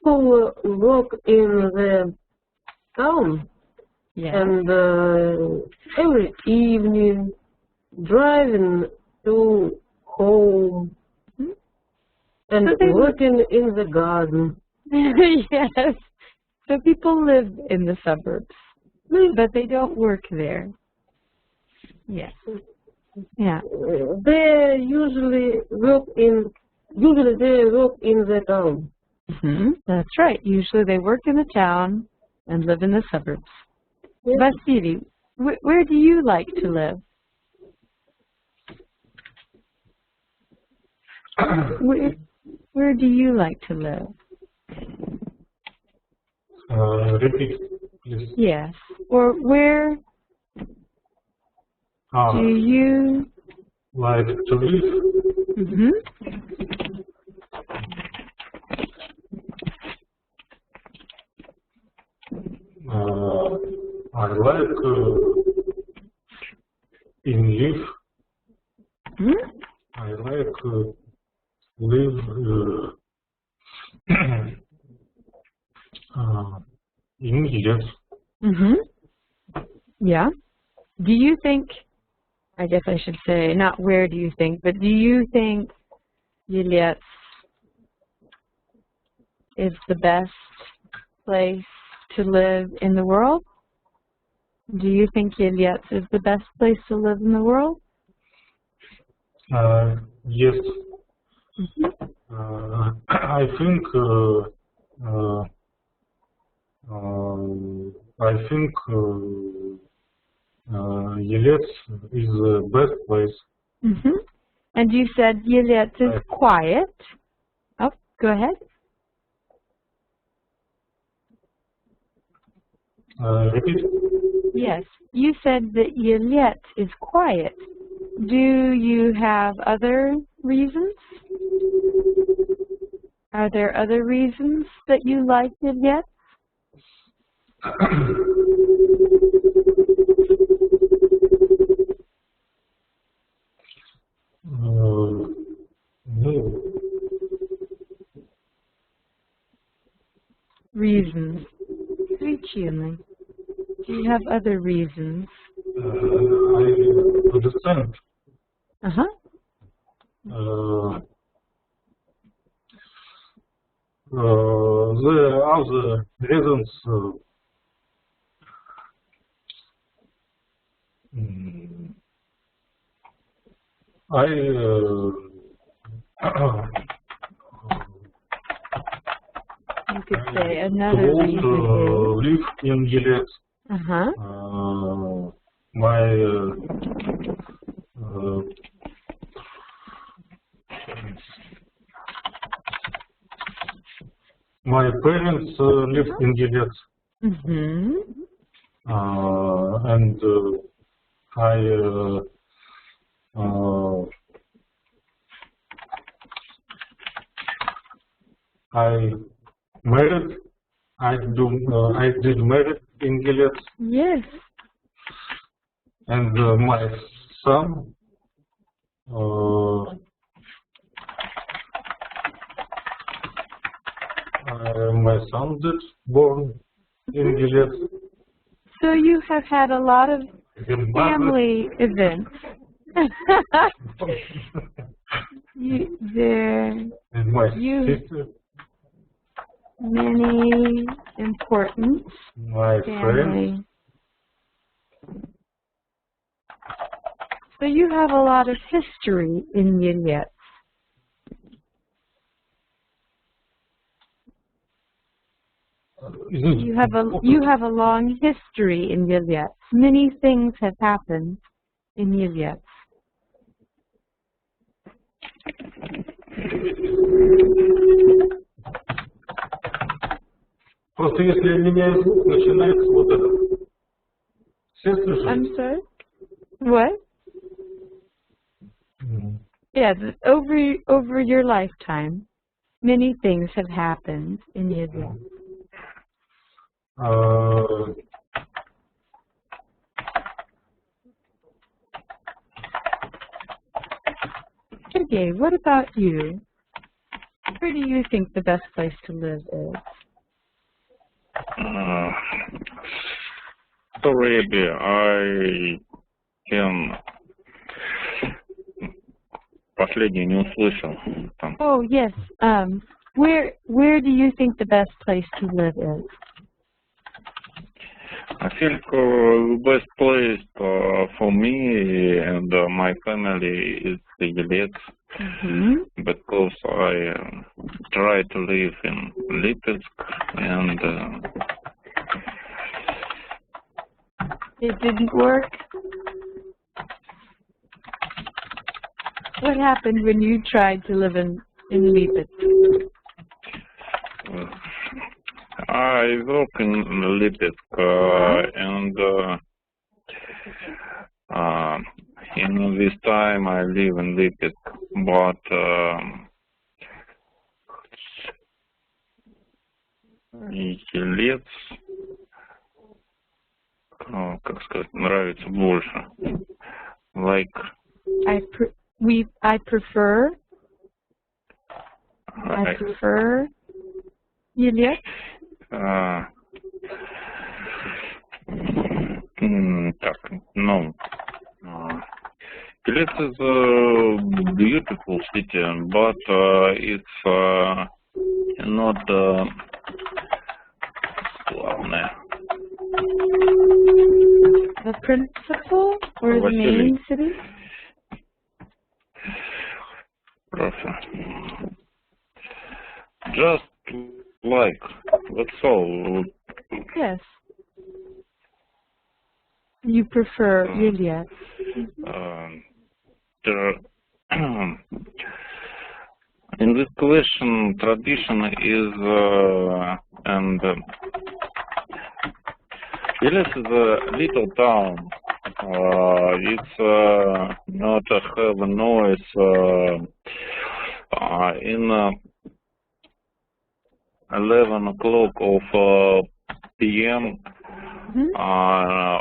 people work in the town Yeah. and every evening driving to home Mhm. and So they working in the garden. yes. So people live in the suburbs, but they don't work there. Yes. Yeah. They usually work in the town. That's right. Usually they work in the town and live in the suburbs. Yes. Vasily, where do you like to live? Where do you like to live? Repeat, please. Yes. Or where do you... Like to live? I like in live. I like live in Eletz. Yeah. Do you think, I guess I should say, not where do you think, but do you think Eletz is the best place to live in the world? Do you think Eletz is the best place to live in the world? Yes. I think Eletz is the best place. And you said Eletz is quiet. Oh, go ahead. Repeat. Yes, you said that Eletz is quiet. Do you have other reasons? Are there other reasons that you like Eletz? No. Reasons. Причины. Do you have other reasons? I understand. There are other reasons. You could say another reason is... live in Eletz. My parents live in Eletz. And I married. I did marry in Eletz. Yes. And my son did born in Eletz. So you have had a lot of family events. And my sister. Many important My family. friends. So you have a lot of history in Eletz. You have a long history in Eletz. Many things have happened in Eletz. Просто если меняю звук, начинается вот это. Все слышат? I'm sorry? What? Yeah, over your lifetime, many things have happened in Eletz. Sergey, what about you? Where do you think the best place to live is? Sorry, I can последний не услышал. Там. Oh, yes. Where do you think the best place to live is? I think the best place for me and my family is Eletz, because I try to live in Lipetsk and it didn't work? What happened when you tried to live in Lipetsk? I work in Lipetsk and in this time I live in Lipetsk, but Елец, как сказать, нравится больше. Like I prefer Елец. Так, no. Eletz is a beautiful city, but it's not главное. The principal or the main city? Просто. Just like, that's all. Yes. You prefer Елец. In this question, tradition is and Eletz is a little town. It's not have a noise in 11 o'clock of p.m.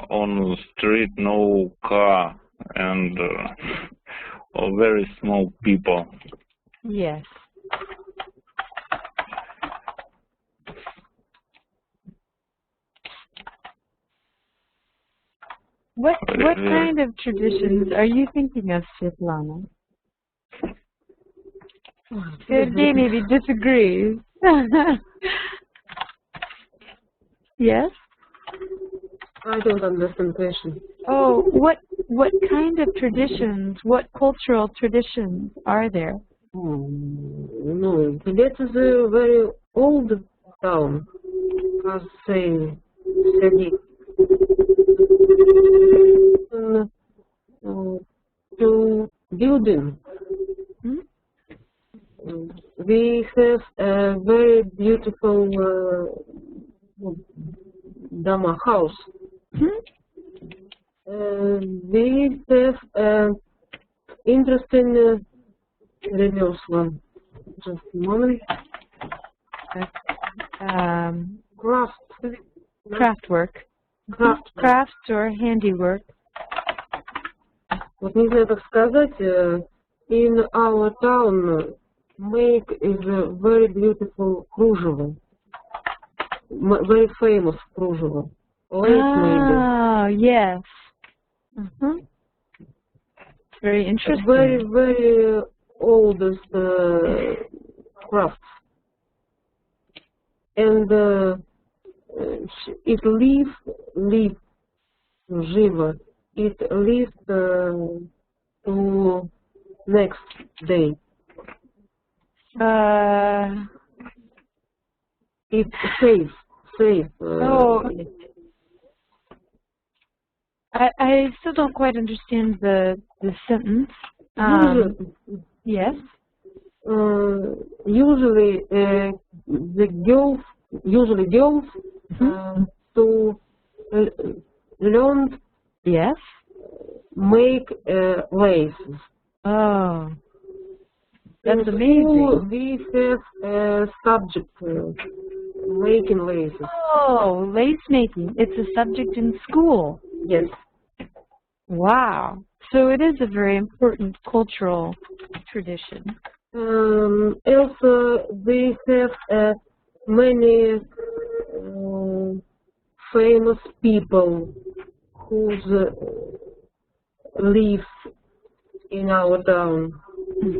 On the street, no car and very small people. Yes. What kind of traditions are you thinking of, Svetlana? Sergey maybe disagrees. Yes? I don't understand the question. Oh, what kind of traditions, what cultural traditions are there? No, Eletz is a very old town, as say Sergey. To building. We have a very beautiful Dama house. We have an interesting reverse one. Just a moment. Craft or handiwork. Вот нельзя так сказать. In our town, make is a very beautiful кружево. Very famous кружево. Oh, yes. Very interesting. Very, very oldest crafts. And it lives живо. It lives to next day. It's safe. I still don't quite understand the sentence. Yes. Usually girls to learn. Yes. Make laces. Oh, that's amazing. We have a subject making laces. Oh, lace making. It's a subject in school. Yes. Wow. So it is a very important cultural tradition. Also, they have many famous people who live in our town.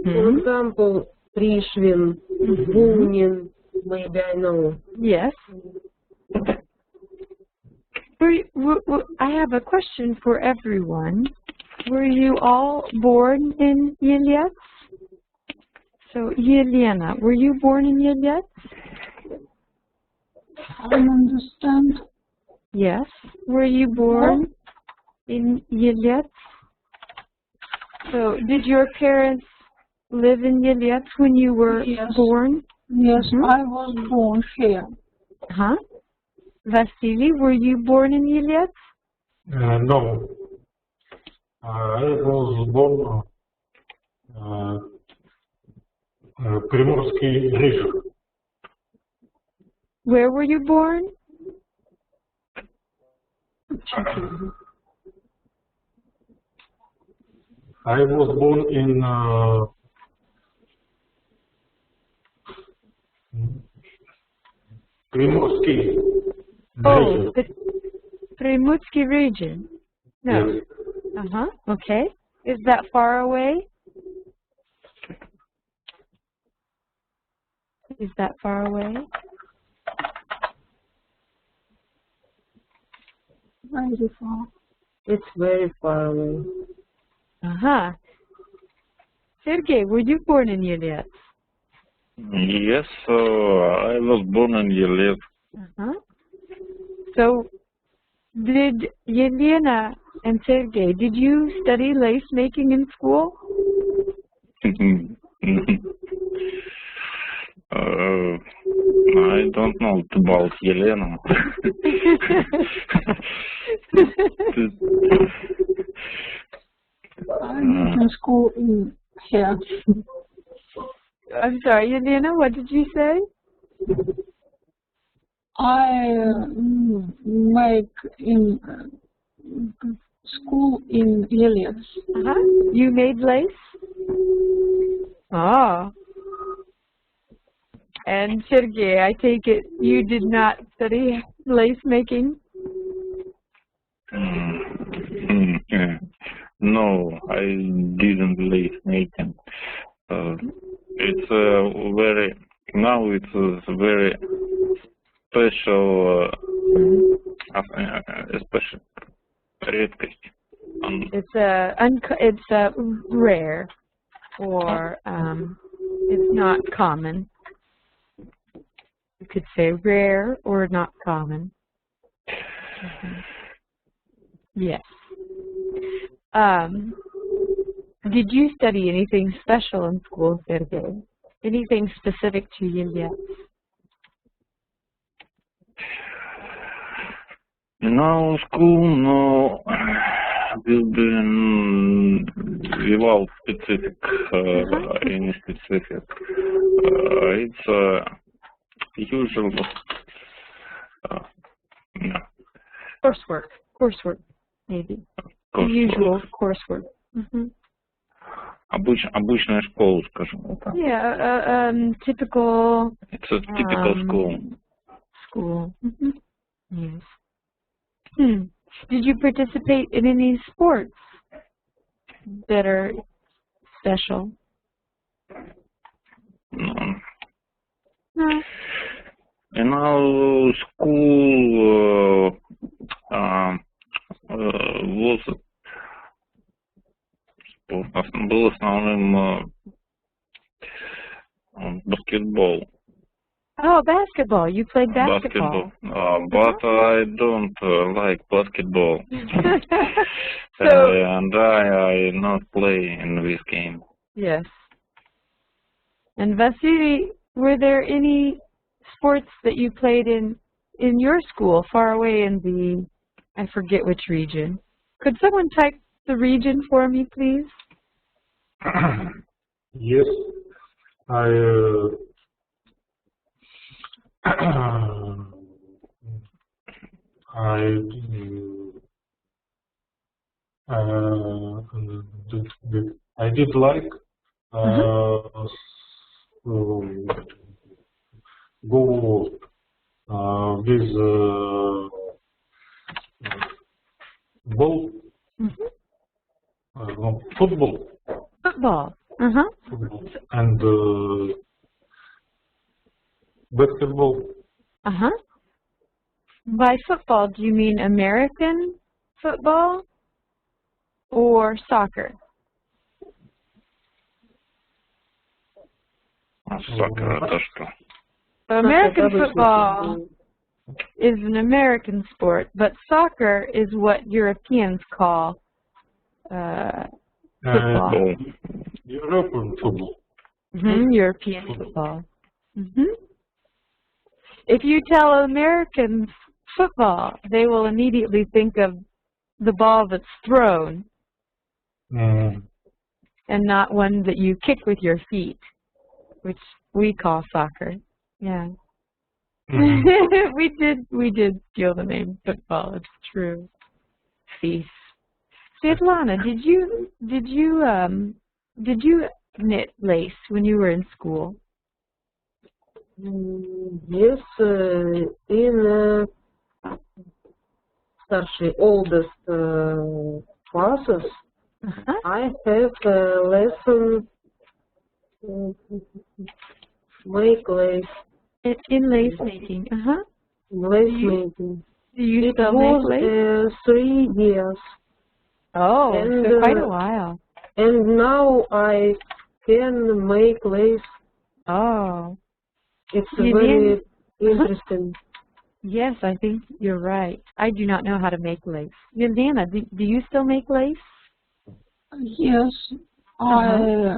For example, Prishvin, Bunin, maybe I know. Yes. I have a question for everyone. Were you all born in Eletz? So, Yelena, were you born in Eletz? I don't understand. Yes. Were you born in Eletz? So, did your parents live in Eletz when you were born? Yes, I was born here. Huh? Vasily, were you born in Eletz? No. I was born Приморский region. Where were you born? I was born in Приморский region. The Primutsky region. No. Yes. Okay. Is that far away? Is that far away? Very far. It's very far away. Sergey, were you born in Eletz? Yes, I was born in Eletz. So, did Yelena and Sergey, did you study lace making in school? I don't know about Yelena. I went to school in here. I'm sorry, Yelena, what did you say? I make in school in Eletz. You made lace? Oh. And Sergey, I take it you did not study lace making? No, I didn't lace making. It's a very special, special редкость. It's a rare, or it's not common. You could say rare or not common. Yes. Did you study anything special in school, Sergey? Anything specific to Eletz? In our school, no, will be without specific, any specific. It's usual. Coursework, maybe. Usual coursework. Обычная школа, скажем так. Yeah, typical. It's a typical school. School. Yes. Did you participate in any sports that are special? No. No. In our school был основным basketball. Oh, basketball. You played basketball. But I don't like basketball. So, and I not play in this game. Yes. And Vasily, were there any sports that you played in your school, far away in the, I forget which region? Could someone type the region for me, please? Yes, I did like with ball, no, football. Football. Football. And basketball. By football, do you mean American football or soccer? Soccer, это что? So American football is an American sport, but soccer is what Europeans call football. European football. European football. If you tell Americans football, they will immediately think of the ball that's thrown and not one that you kick with your feet, which we call soccer. Yeah. we did steal the name football, it's true. Thief. Svetlana, did you knit lace when you were in school? Yes, in oldest classes, I have a lesson make lace. In lace making, Lace making. Do you It still make lace? was 3 years. Oh, And, so quite a while. And now I can make lace. Oh. It's very interesting. Yes, I think you're right. I do not know how to make lace. Yelena, do you still make lace? Yes, I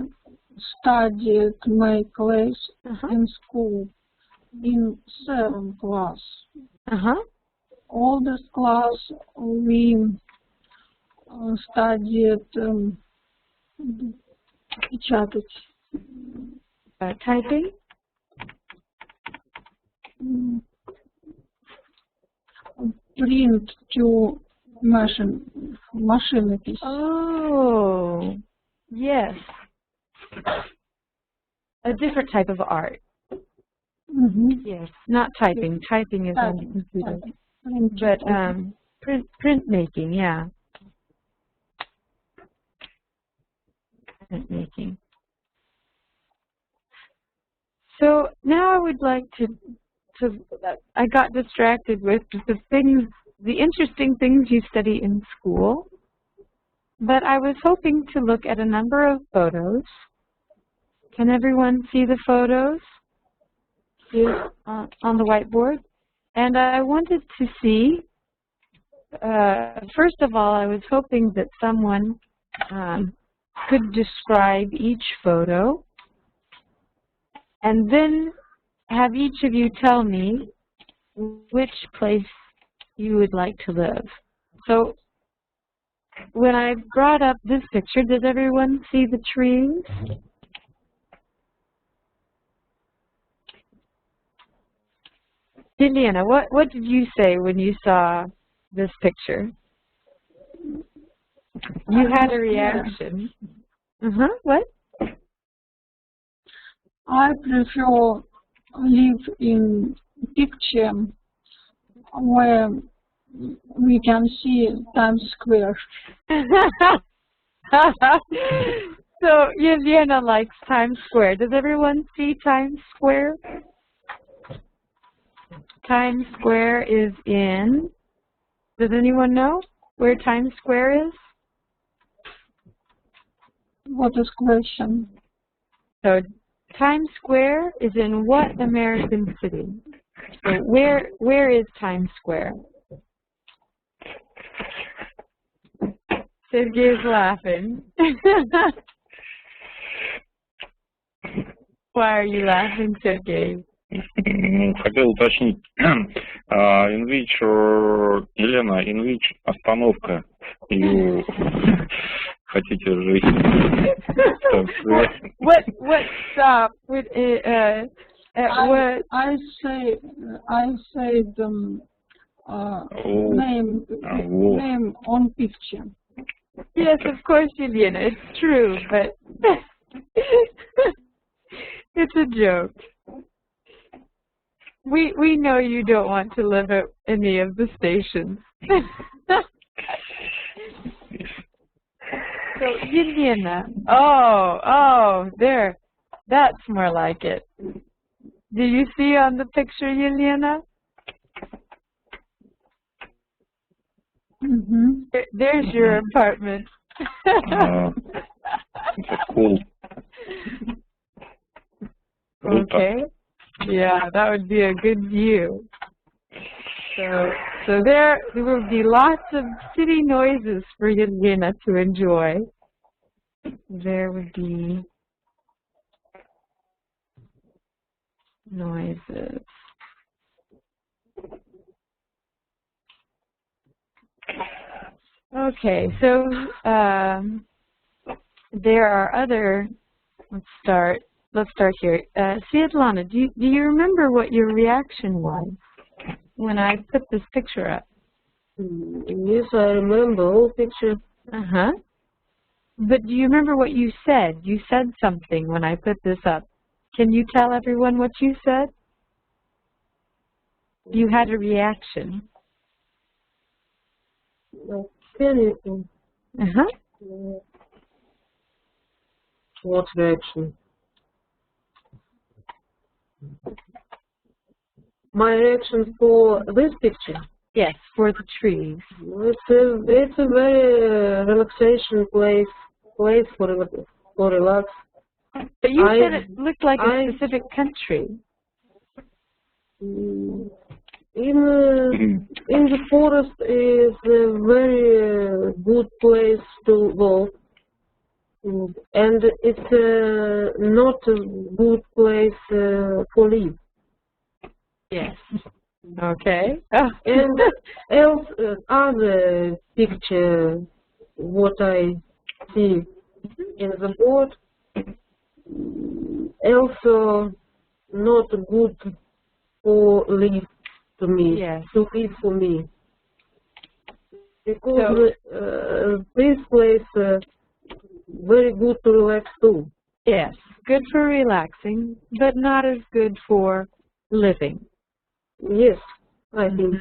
studied make lace in school in 7th class. Oldest class we studied печатать. Typing? Print to машинопись. Oh, yes. A different type of art. Yes, not typing. Typing is on the computer. But print making, yeah. Print making. So now I would like to I got distracted with the interesting things you study in school, but I was hoping to look at a number of photos. Can everyone see the photos here on the whiteboard? And I wanted to see, first of all, I was hoping that someone could describe each photo, and then have each of you tell me which place you would like to live. So when I brought up this picture, did everyone see the trees? Indiana, what did you say when you saw this picture? You had a reaction. What? I prefer live in picture where we can see Times Square. So Yelena likes Times Square. Does everyone see Times Square? Times Square is in, does anyone know where Times Square is? What is question? So Times Square is in what American city? So where is Times Square? Sergey's laughing. Why are you laughing, Sergey? Хотел уточнить. In which, Елена, in which остановка you хотите жить? What stop? What? I say the name on picture. Yes, of course, Yelena. It's true, but it's a joke. We know you don't want to live at any of the stations. So, Yelena. Oh, there. That's more like it. Do you see on the picture, Yelena? There's your apartment. Cool. Okay. Yeah, that would be a good view. So there will be lots of city noises for Yelena to enjoy. There would be noises. Okay, so there are other. Let's start here. Svetlana, do you remember what your reaction was when I put this picture up? Yes, I remember all picture. But do you remember what you said? You said something when I put this up. Can you tell everyone what you said? You had a reaction. Can you? What reaction? My reaction for this picture? Yes, for the trees. It's a very relaxation place for relax. But you said it looked like a specific country. In the forest is a very good place to go, and it's not a good place for live. Yes. Okay. And else other picture what I see in the board also not good for live to me. Yes. To live for me, because this place very good to relax too. Yes, good for relaxing, but not as good for living. Yes, I think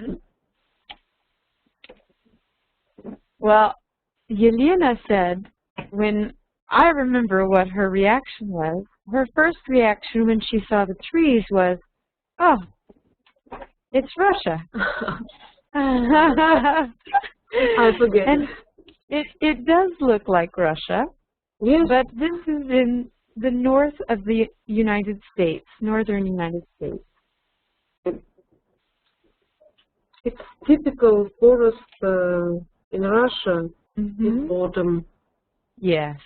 so. Well, Yelena said, when I remember what her reaction was, her first reaction when she saw the trees was, oh, it's Russia. I forget. And it does look like Russia, yes, but this is in the north of the United States, northern United States. It's typical forest in Russia in autumn. Yes.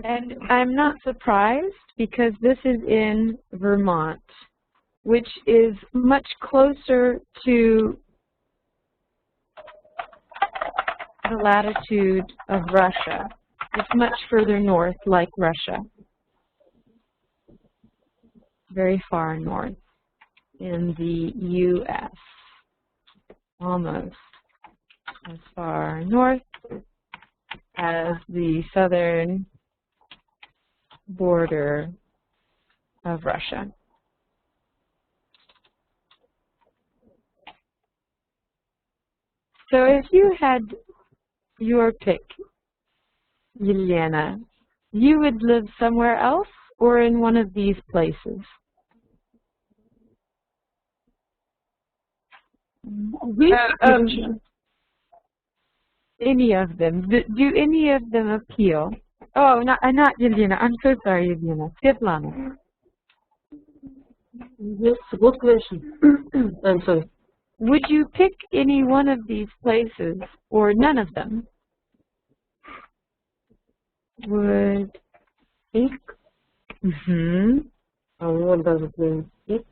And I'm not surprised because this is in Vermont, which is much closer to the latitude of Russia. It's much further north, like Russia. Very far north in the U.S. Almost as far north as the southern border of Russia. So if you had your pick, Yelena, you would live somewhere else or in one of these places? Any of them. Do any of them appeal? Oh, not Yelena. I'm so sorry, Yelena. Svetlana. Yes, good question. I'm sorry. Would you pick any one of these places or none of them? Would pick? What does it mean? Pick?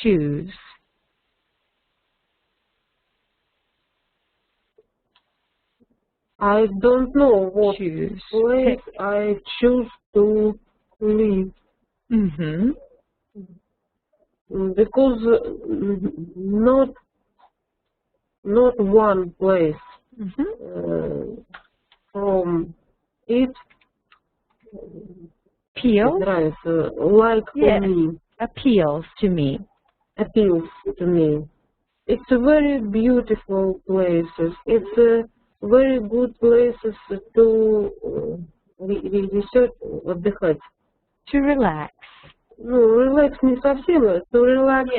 Choose. I don't know what Choose. place Pick. I choose to live. Because not one place from it Peel? like for Yes. me. appeals to me? Appeals to me. It's a very beautiful places. It's a very good places to research, отдыхать. To relax. Ну, relax не совсем. To relax,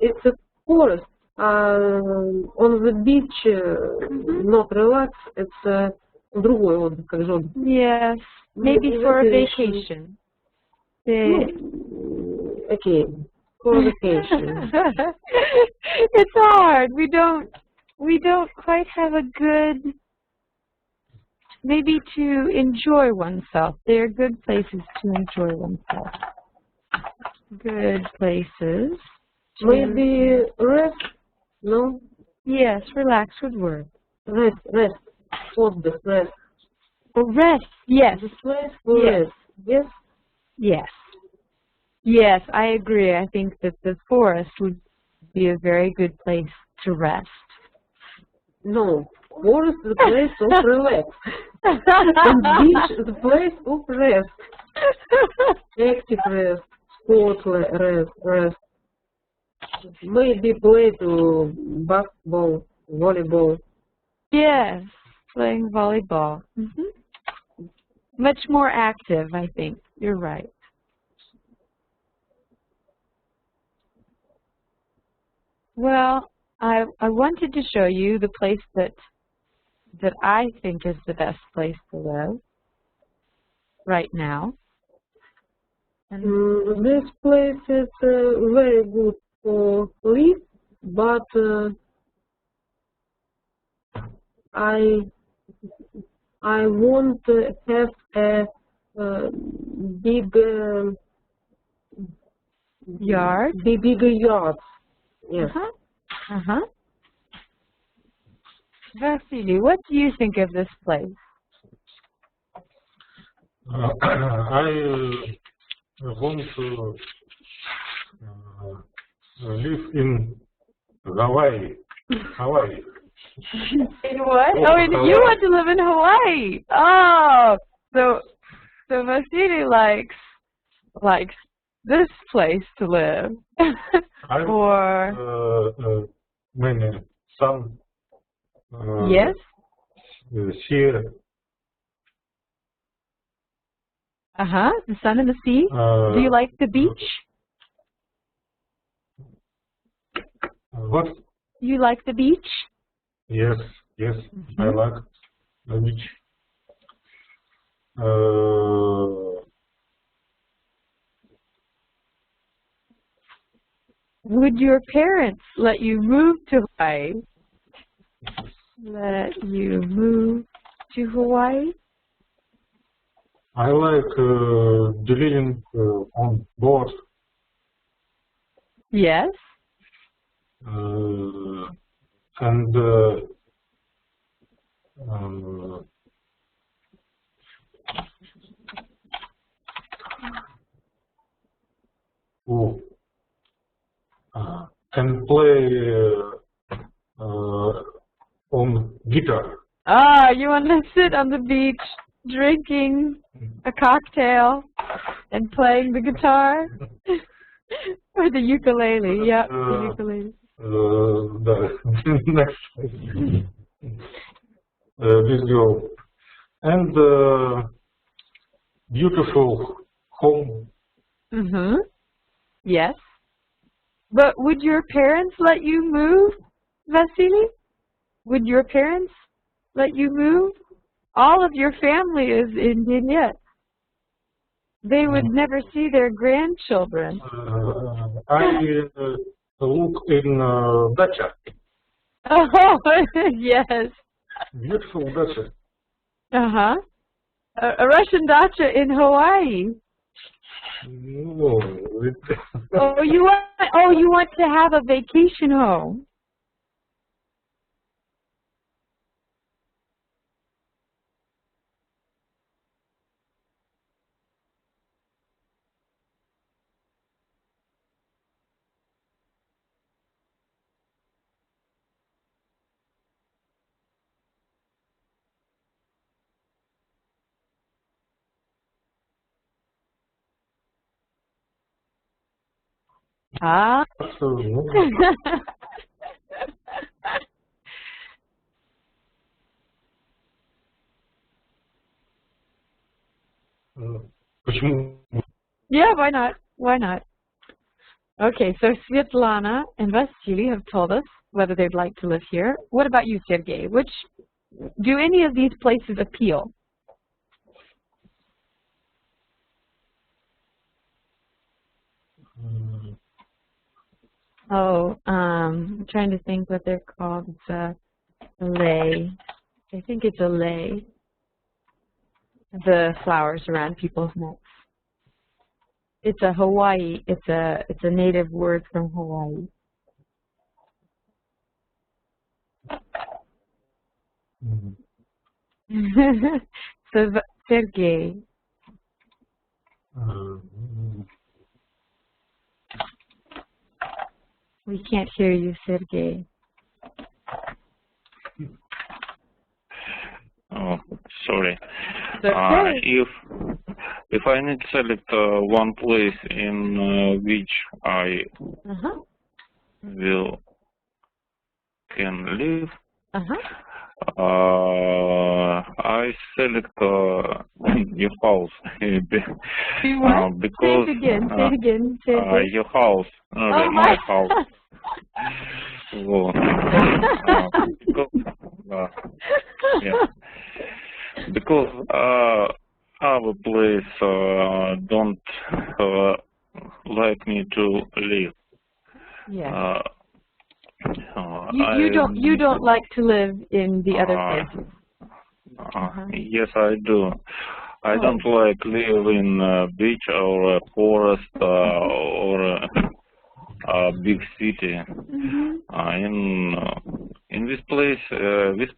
it's a forest. On the beach, not relax, it's другой отдых, как же отдых. Yes, maybe for a vacation. Okay, for vacation. It's hard. We don't quite have a good, maybe to enjoy oneself. They're good places to enjoy oneself. Good places. Maybe rest? No? Yes, relax would work. Rest. Отдых, rest. Oh, rest. Yes. The place for Yes. rest. Yes? Yes. Yes, I agree. I think that the forest would be a very good place to rest. No. Forest is the place of relax. And beach is the place of rest. Active rest. Sport rest. Maybe play to basketball, volleyball. Yes, playing volleyball. Much more active, I think. You're right. Well, I wanted to show you the place that I think is the best place to live right now. And This place is very good for live, but I want to have a big yard? Bigger yard. Yes. Vasily, what do you think of this place? I want to live in Hawaii. In what? Oh, you want to live in Hawaii. Oh, so Vasily likes this place to live. Or many sun. Yes. Here. The sun and the sea. Do you like the beach? What? You like the beach? Yes, I like the beach. Would your parents let you move to Hawaii? Let you move to Hawaii? I like living on board. Yes. And can play on guitar. You want to sit on the beach drinking a cocktail and playing the guitar? Or the ukulele, yeah, the ukulele. The next video. And beautiful home. Yes. But would your parents let you move, Vasily? Would your parents let you move? All of your family is in Eletz. They would never see their grandchildren. I look in dacha. Oh, yes. Beautiful dacha. A Russian dacha in Hawaii. No. You want to have a vacation home. Ah. Почему? Yeah, why not? Why not? Okay, so Svetlana and Vasily have told us whether they'd like to live here. What about you, Sergey? Do any of these places appeal? Oh, I'm trying to think what they're called. It's a lei. I think it's a lei. The flowers around people's necks. It's a Hawaii. It's a native word from Hawaii. So Sergey. We can't hear you, Sergey. Oh, sorry. Okay. If I need to select one place in which I can live, I select your house because say it again. Your house, my house. Because our place don't like me to live. Yeah. You don't like to live in the other places. Yes, I do. I don't like live in a beach or a forest or a big city. In this place, this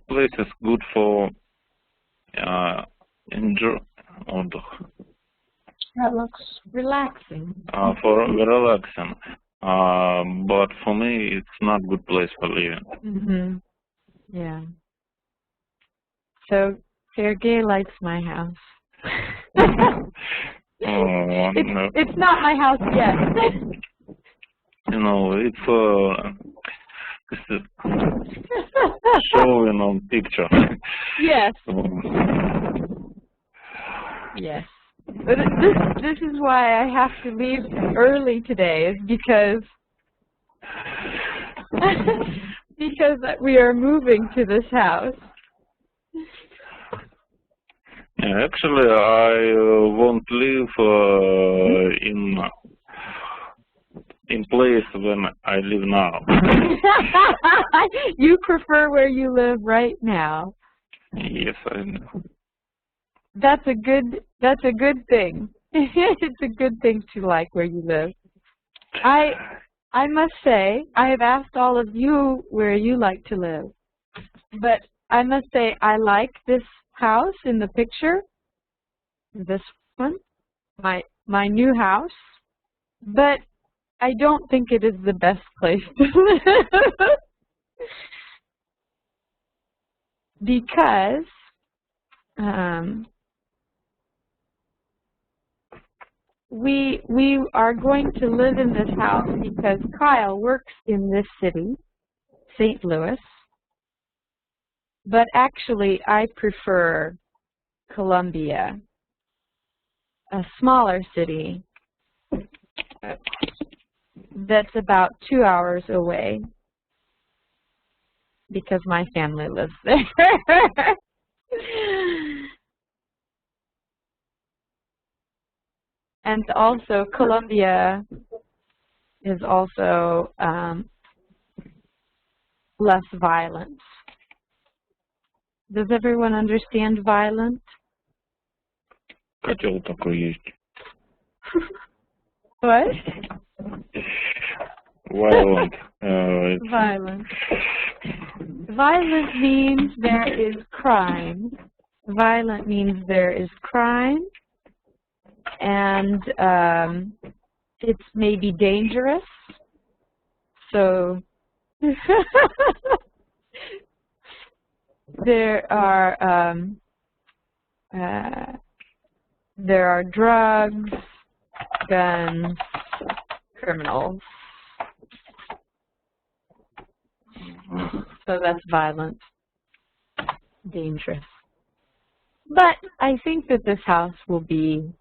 place is good for relaxing. For relaxing. But for me, it's not a good place for living. Yeah. So Sergey likes my house. It's not my house yet. You know, it's showing on picture. Yes. Yes. But this is why I have to leave early today, is because we are moving to this house. Yeah, actually, I won't live in place when I live now. You prefer where you live right now. Yes, I know. That's a good thing. It's a good thing to like where you live. I must say, I have asked all of you where you like to live, but I must say I like this house in the picture, this one, my new house, but I don't think it is the best place to live. Because we are going to live in this house because Kyle works in this city, St. Louis, but actually I prefer Columbia, a smaller city that's about 2 hours away, because my family lives there. And also Columbia is also less violent. Does everyone understand violent? Хотел такой есть. What? Violent. Violent. Violent means there is crime. Violent means there is crime, and it's maybe dangerous. So there are drugs, guns, criminals. So that's violent, dangerous. But I think that this house will be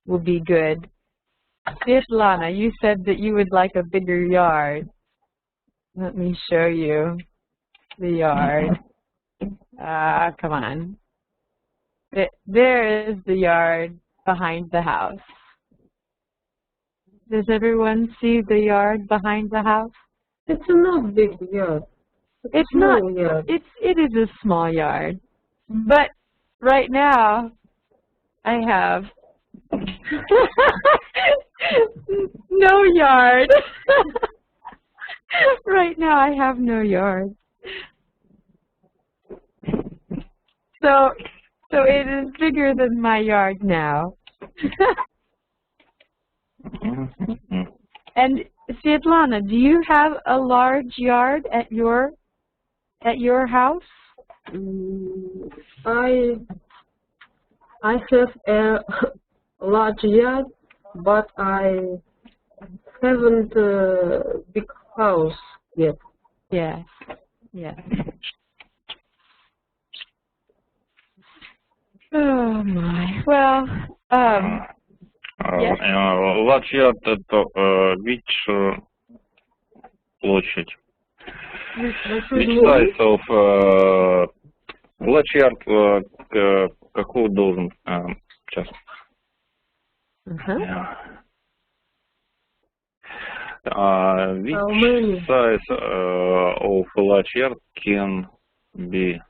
good. Svetlana, you said that you would like a bigger yard. Let me show you the yard. Come on. There is the yard behind the house. Does everyone see the yard behind the house? It's not big yard. It's not. Yard. It is a small yard. But right now, I have no yard. Right now, I have no yard. So it is bigger than my yard now. And Svetlana, do you have a large yard at your house? I have a large yard, but I haven't a big house yet. Yes. Yes. Oh my. Well, yes. Large yard — это which площадь? Which size of large yard какого должен? Сейчас. Which size of large yard can be?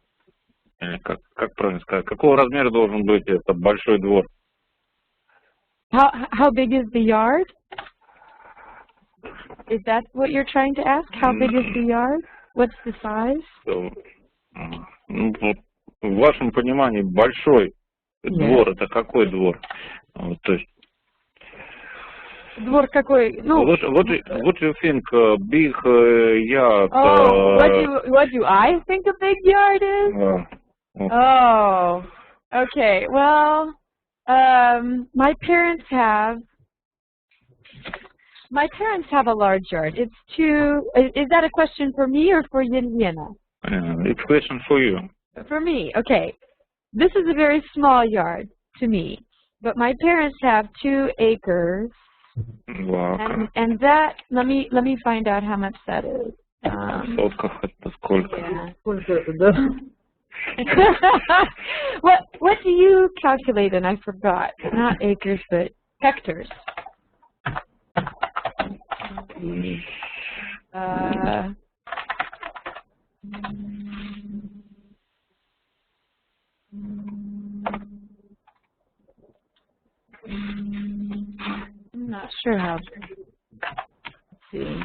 Как правильно сказать? Какого размера должен быть это большой двор? How big is the yard? Is that what you're trying to ask? How big is the yard? What's the size? Ну, вот, в вашем понимании большой двор — это какой двор? То есть двор какой? Ну, what do you think big yard? What do I think a big yard is? Oh, okay. Well, my parents have a large yard. It's is that a question for me or for Yelena? It's a question for you. For me, okay. This is a very small yard to me, but my parents have 2 acres. And that, let me find out how much that is. В сотках это сколько? What do you calculate? And I forgot. Not acres, but hectares. I'm not sure how. Let's see.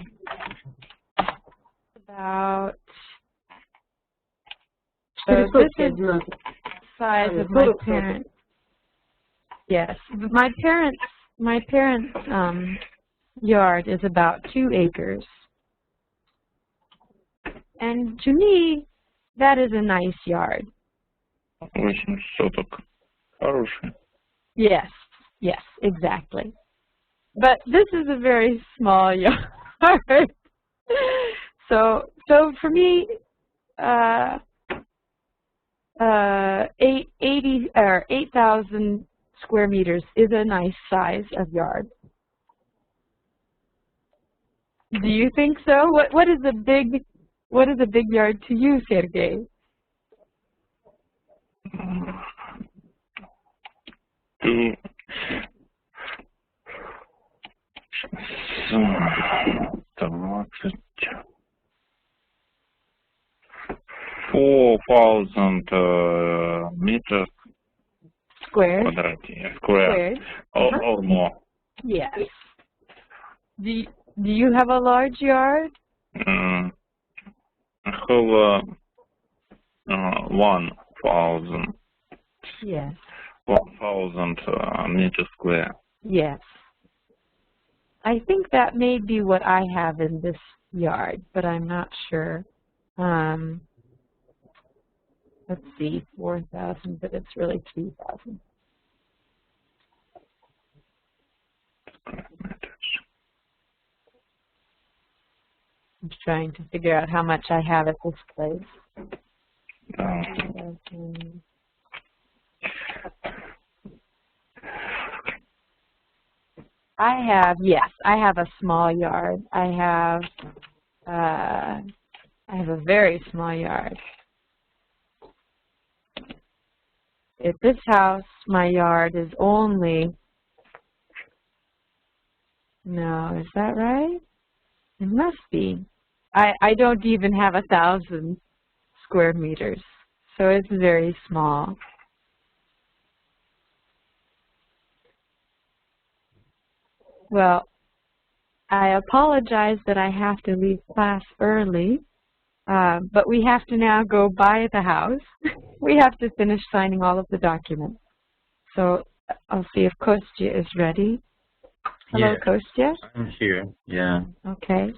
About. This is the size of my parents. Yes, my parents' yard is about 2 acres, and to me, that is a nice yard. 8 соток. Хороший. Yes, yes, exactly. But this is a very small yard. So for me, 8,000 square meters is a nice size of yard. Do you think so? What is a big yard to you, Sergey? Meters Square. Square. Or more. Yes. Do you have a large yard? I have 1,000. Yes. 1,000 meters square. Yes. I think that may be what I have in this yard, but I'm not sure. Let's see, 4,000, but it's really 3,000. I'm trying to figure out how much I have at this place. I have, yes, I have a small yard. I have a very small yard. At this house, my yard is only, no, is that right? It must be. I don't even have 1,000 square meters, so it's very small. Well, I apologize that I have to leave class early, but we have to now go by the house. We have to finish signing all of the documents. So I'll see if Kostya is ready. Hello, Yeah, Kostya. I'm here. Yeah. Okay.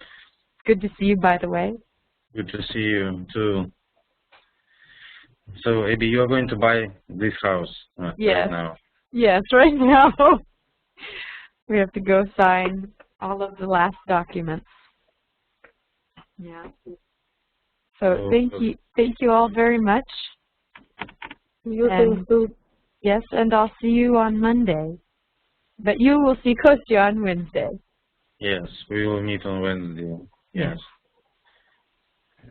Good to see you, by the way. Good to see you too. So, Abby, you're going to buy this house Yes. right now. Yes, right now. We have to go sign all of the last documents. Yeah. So thank you all very much. You And too. yes, and I'll see you on Monday. But you will see Kostya on Wednesday. Yes, we will meet on Wednesday. Yes.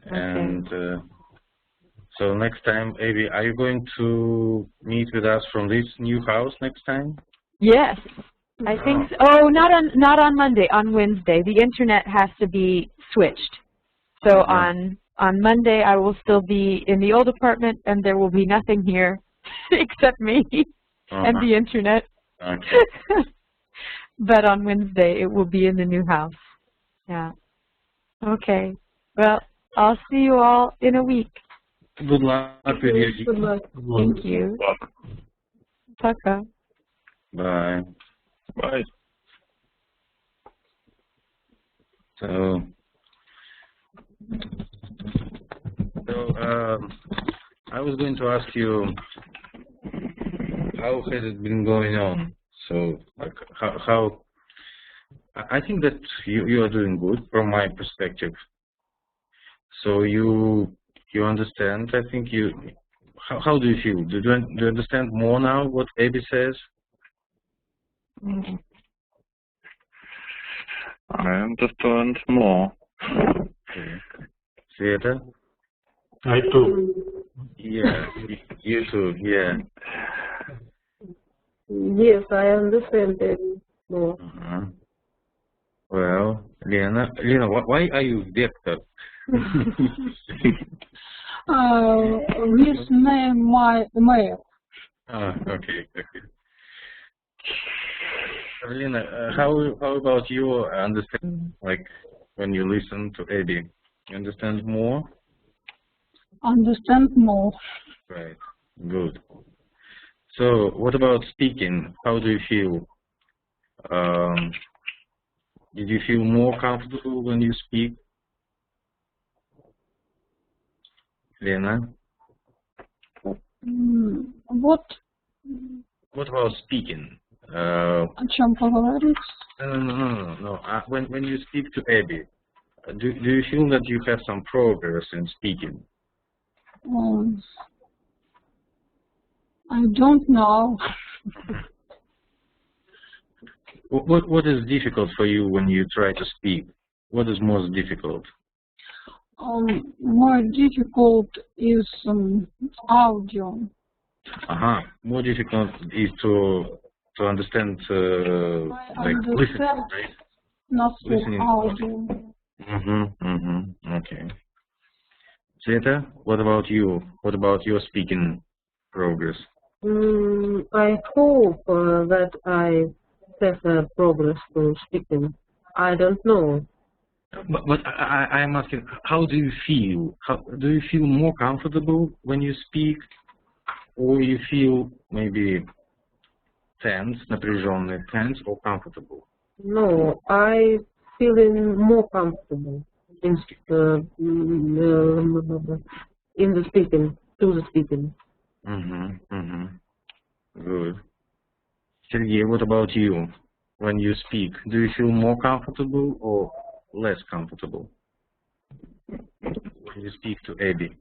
Okay. And so next time, Abby, are you going to meet with us from this new house next time? Yes, I think so. Oh, not on Monday. On Wednesday, the internet has to be switched. So on Monday, I will still be in the old apartment, and there will be nothing here except me and the internet. Okay. But on Wednesday, it will be in the new house. Yeah. Okay. Well, I'll see you all in a week. Good luck with you. Good luck. Thank you. Пока. Bye. Bye. So I was going to ask you, how has it been going on? So, like, how I think that you are doing good from my perspective. So you understand. I think How do you feel? Do you understand more now what Abby says? I understand more. Okay. Sveta? I too. Yeah, you too. Yeah. Yes, I understand it more. Well, Lena, why are you vector? His name Mayor. Okay. Lena, how about you understand, like, when you listen to Abby? You understand more? Understand more. Right. Good. So, what about speaking? How do you feel? Did you feel more comfortable when you speak? Lena? Вот What about speaking? о чем поговорить? No. When you speak to Abby, do you feel that you have some progress in speaking? I don't know. What is difficult for you when you try to speak? What is most difficult? More difficult is audio. More difficult is to understand, like listening, right? На слух Listening. audio. Okay. Sveta, what about you? What about your speaking progress? I hope that I have progress to speaking. I don't know. But I'm asking, how do you feel? Do you feel more comfortable when you speak, or you feel maybe tense, напряженный, tense, or comfortable? No, I feeling more comfortable in the speaking, to the speaking. Good. Sergey, what about you? When you speak, do you feel more comfortable or less comfortable? when you speak to Abby?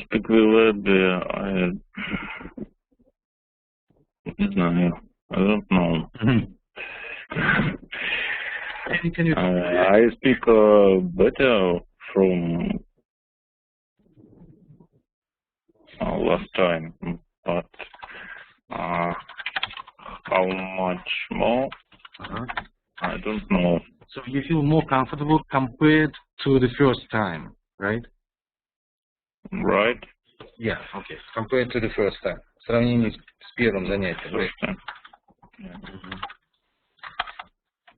Speak with Abby, не знаю, I don't know. Can you I speak better from last time, but how much more? I don't know. So you feel more comfortable compared to the first time, right? Right? Yeah, okay. Compared to the first time. В сравнении с первым занятием. First time.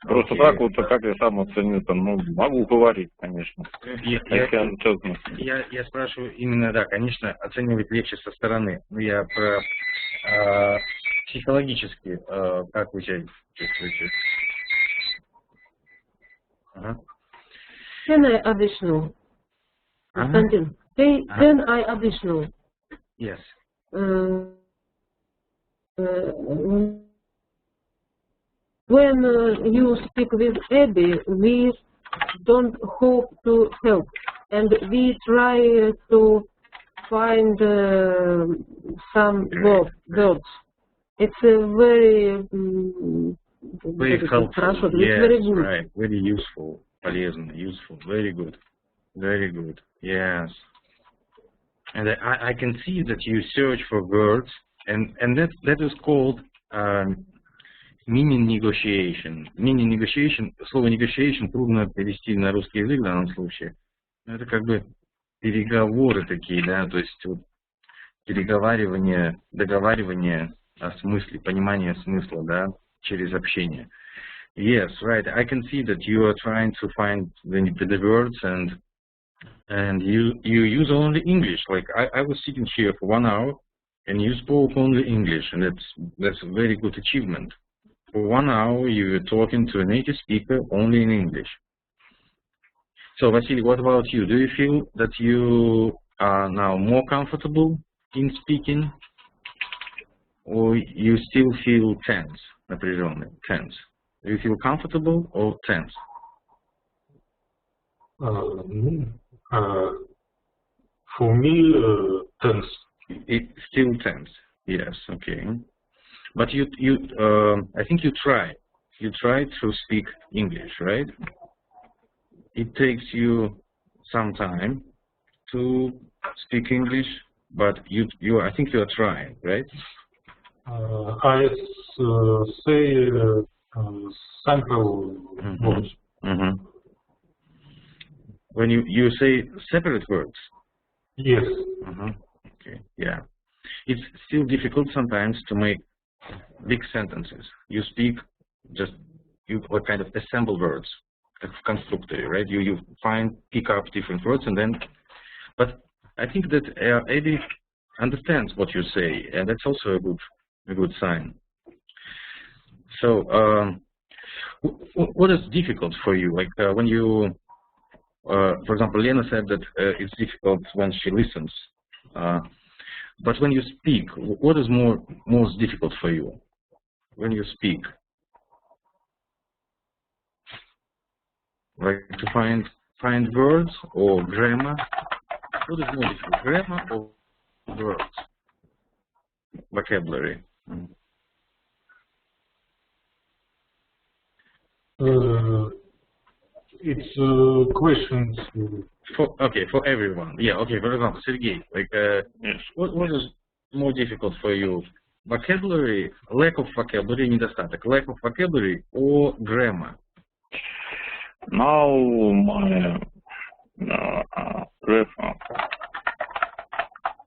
Просто так вот, как я сам оценил-то, ну, могу говорить, конечно. Я спрашиваю именно, да, конечно, оценивать легче со стороны. Но я про психологически, как вы себя чувствуете. Can I additional? Константин, can I additional? Yes. When you speak with Abby, we don't hope to help, and we try to find some words. It's very helpful. Yes, very good. Right. Very useful. Полезно, useful. Very good. Very good. Yes. And I can see that you search for words, and that is called mini-negotiation. Mini-negotiation, слово negotiation трудно перевести на русский язык в данном случае. Но это как бы переговоры такие, да, то есть вот переговаривание, договаривание о смысле, понимание смысла, да, через общение. Yes, right. I can see that you are trying to find the words, and you use only English. Like I was sitting here for 1 hour, and you spoke only English, and that's a very good achievement. For 1 hour, you were talking to a native speaker only in English. So, Vasily, what about you? Do you feel that you are now more comfortable in speaking, or you still feel tense, напряженный, tense? Do you feel comfortable or tense? For me, tense. It's still tense. Yes, okay. But I think you try to speak English, right? It takes you some time to speak English, but I think you are trying, right? I say sample words. When you say separate words? Yes. Okay, yeah. It's still difficult sometimes to make big sentences. You speak what kind of assemble words, constructor, right? You pick up different words and then, but I think that Abby understands what you say, and that's also a good sign. So, what is difficult for you? Like when you, for example, Lena said that it's difficult when she listens. But when you speak, what is most difficult for you when you speak? Like to find words or grammar? What is more difficult, grammar or words? Vocabulary. It's questions. For everyone. Yeah, okay, for example, Sergey, like, yes. What is more difficult for you? Vocabulary, lack of vocabulary, недостаток, lack of vocabulary, or grammar? Now my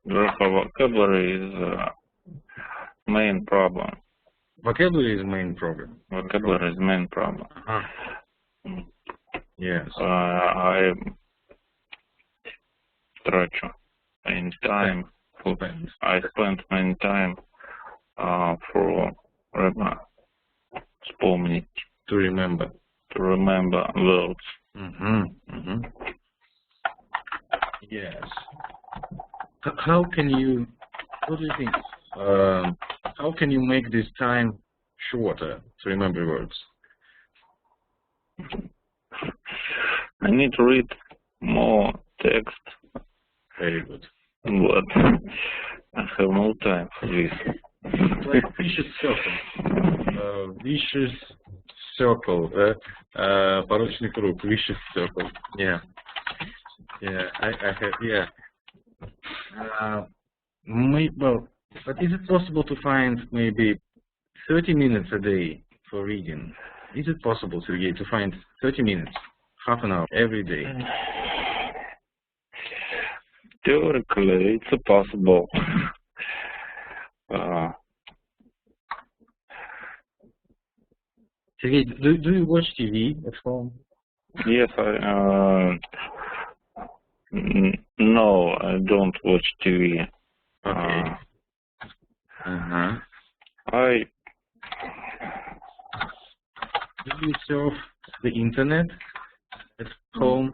vocabulary is main problem. Vocabulary is main problem. Vocabulary is main problem. Yes. I трачу many time. I spent many time for вспомнить. To remember. To remember words. Yes. How can you? What do you think? How can you make this time shorter to remember words? I need to read more text, Very good. but I have no time for this. It's like vicious circle. Vicious circle. Порочный круг. Vicious circle. Yeah. Yeah. I have. Yeah. Well, but is it possible to find maybe 30 minutes a day for reading? Is it possible, Sergey, to find 30 minutes, half an hour every day? Theoretically, it's possible. Sergey, do you watch TV at home? Yes, no, I don't watch TV. Okay. I Do you surf the internet at home?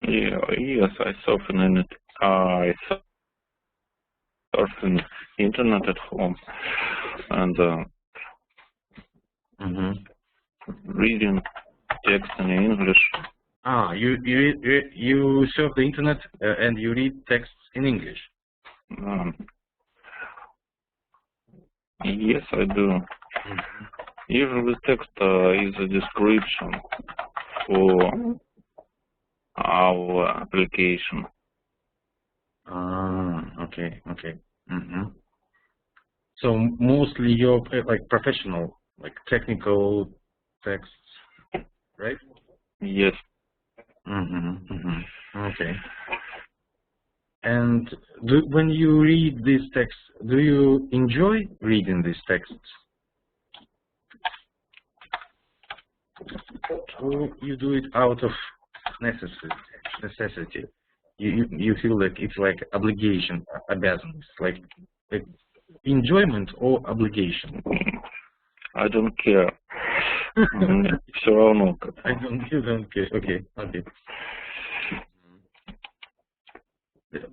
Yeah, yes, I surf in it. I surf in internet at home and reading text in English. Ah, you surf the internet and you read texts in English. Yes, I do. Usually text is a description for our application. Okay. So mostly you're like professional, like technical texts, right? Yes. Okay. And when you read these texts, do you enjoy reading these texts? Or you do it out of necessity? You feel like it's like obligation, обязанность, like enjoyment or obligation? I don't care. Все равно. You don't care. Okay.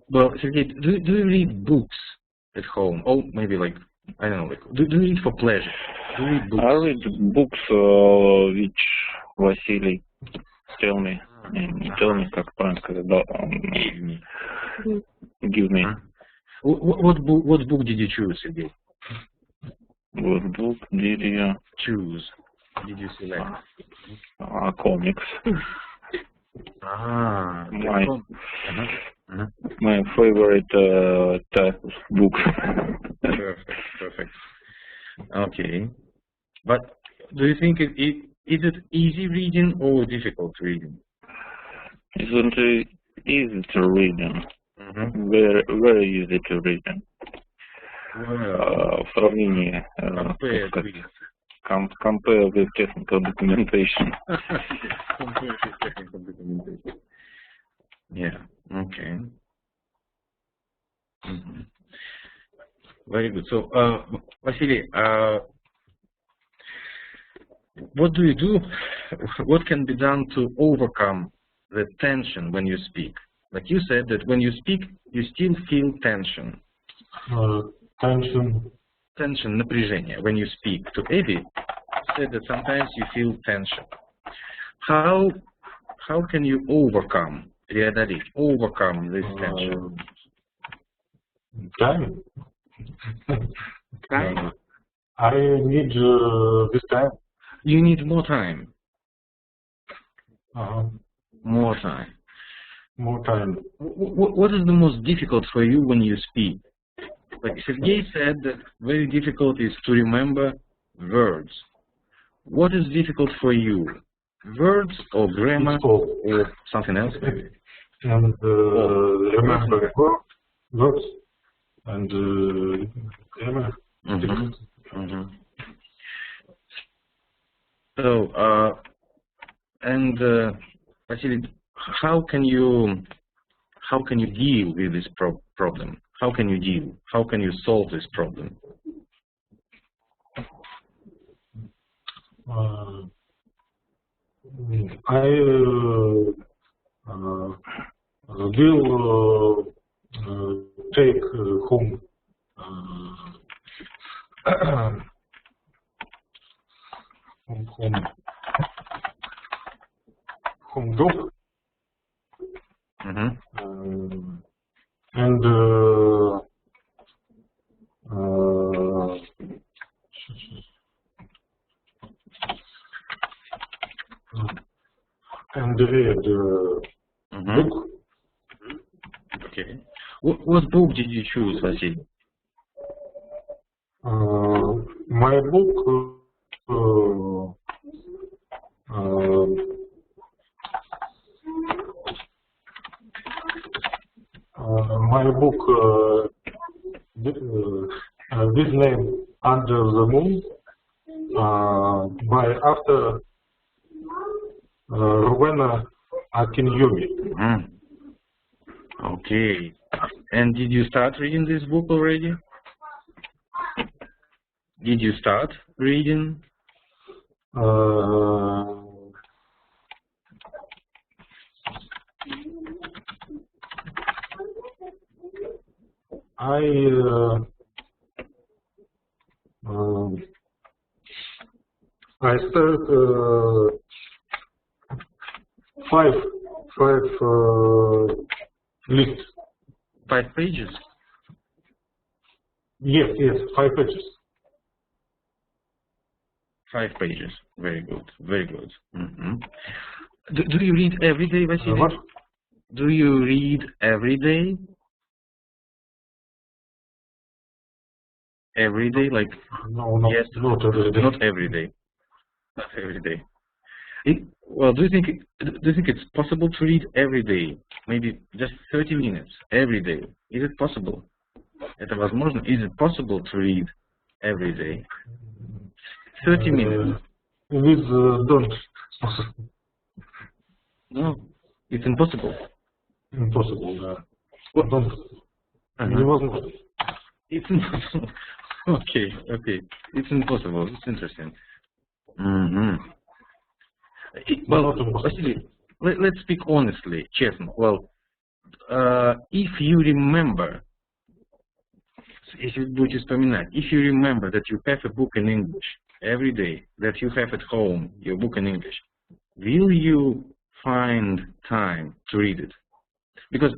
Well, Sergey, do you read books at home? Or maybe like, I don't know, like, do you read for pleasure? Do you read books? I read books which Vasily tell me как правильно give me. What book did you choose, Sergey? What book did you choose? Did you select? Comics. My favorite type of book. Perfect. Okay. But do you think is it easy reading or difficult reading? Isn't it easy to reading? Very, very easy to reading. В сравнении, compare with technical documentation. Compare with technical documentation. Yeah. Okay. Very good. So, Vasily, what do you do? What can be done to overcome the tension when you speak? Like you said that when you speak, you still feel tension. Tension, напряжение. When you speak to Evi, you said that sometimes you feel tension. How can you overcome this tension? Time. I need this time. You need more time. More time. What is the most difficult for you when you speak? Like Sergey said that very difficult is to remember words. What is difficult for you? Words or grammar or something else maybe? And remember words and grammar. So, Vasily, how can you deal with this problem? How can you solve this problem? I will take home home job. Mm-hmm. And read book. Okay. What book did you choose, Vasily? My book this name Under the Moon by author Rowena Akinyemi. Okay. And did you start reading this book already? Did you start reading? I start five list. 5 pages? Yes, 5 pages. 5 pages. Very good. Very good. Do you read every day, Vasily? What? Do you read every day? Every day, like No, yes, not every day. Not every day. Not every day. Well, do you think it's possible to read every day? Maybe just 30 minutes every day. Is it possible? Это возможно? Is it possible to read every day? 30 minutes. With don't. No, it's impossible. Impossible. What? Don't. Невозможно. It's impossible. Okay. It's impossible. It's interesting. Well, Vasily, let's speak honestly, честно. Well, if you remember, если вы будете вспоминать, if you remember that you have a book in English every day, that you have at home your book in English, will you find time to read it? Because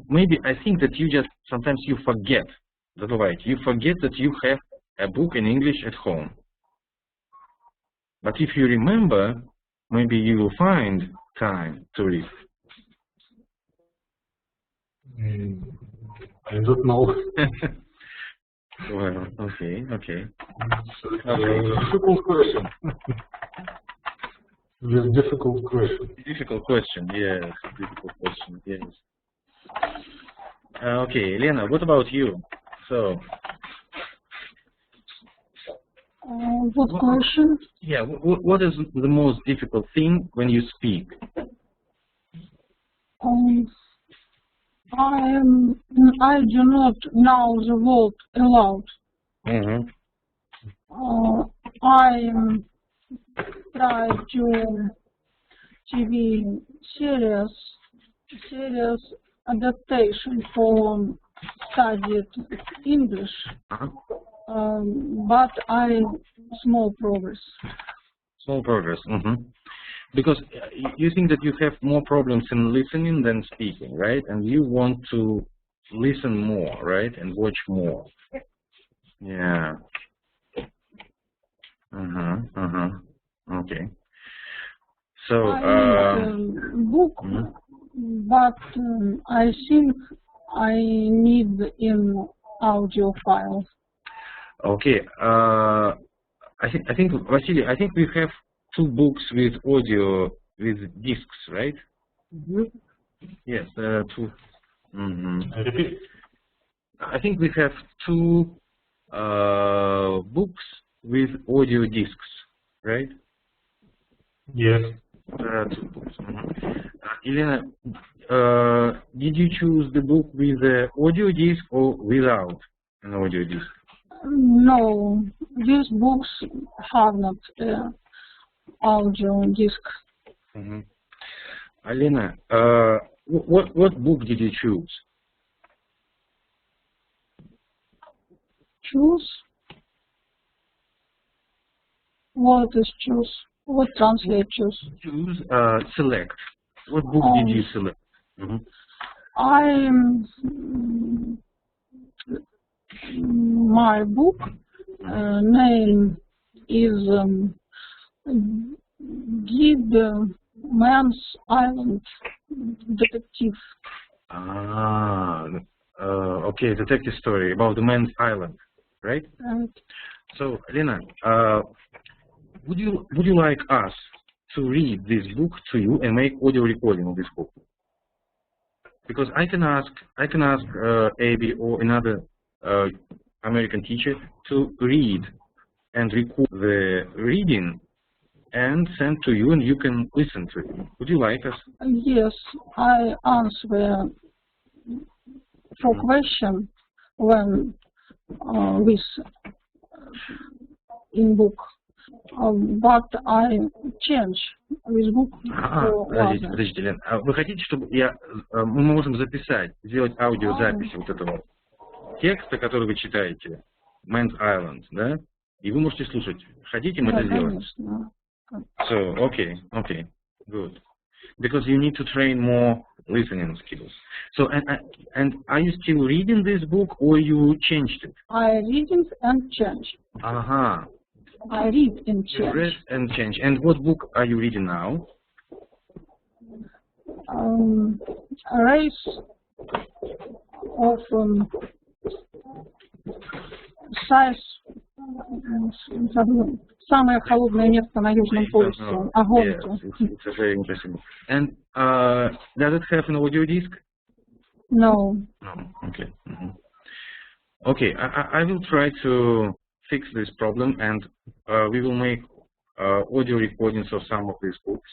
maybe I think that you just sometimes you forget. You forget that you have a book in English at home. But if you remember, maybe you will find time to read. I don't know. Well, okay. Difficult question. Difficult question. Difficult question, yes. Okay, Lena, what about you? So. What question? Yeah, what is the most difficult thing when you speak? I do not know the word aloud. I try to TV series adaptation for studied English, but I small progress. Small progress. Because you think that you have more problems in listening than speaking, right? And you want to listen more, right? And watch more. Yeah. Okay. So I need book, but I think I need in audio file. Okay. I think Vasily, I think we have 2 books with audio with discs, right? Yes, 2. Repeat. I think we have 2 books with audio discs, right? Yes. There are 2 books. Elena, did you choose the book with the audio disc or without an audio disc? No, these books have not audio disc. Elena, what book did you choose? Choose? What is choose? What translate choose? Choose, select. What book did you select? My book name is Guide Man's Island Detective. Okay, detective story about the man's island, right? Right. So, Lena, would you like us to read this book to you and make audio recording of this book? Because I can ask Abby or another American teacher to read and record the reading and send to you, and you can listen to it. Would you like us? Yes, I answer for question when with in book, but I change with book. Подождите, Лен, а вы хотите, чтобы мы можем записать, сделать аудиозапись вот этого текста, который вы читаете, Man's Island, да? И вы можете слушать. Хотите, мы это сделаем? Конечно. So, okay, good. Because you need to train more listening skills. So, and are you still reading this book, or you changed it? I read it and change. I read and change. Read and change. And what book are you reading now? Race of size. Самое холодное место на Южном полюсе. Огонь. Yes, it's very interesting. And does it have an audio disc? No. No. Okay. Okay. I will try to fix this problem, and we will make audio recordings of some of these books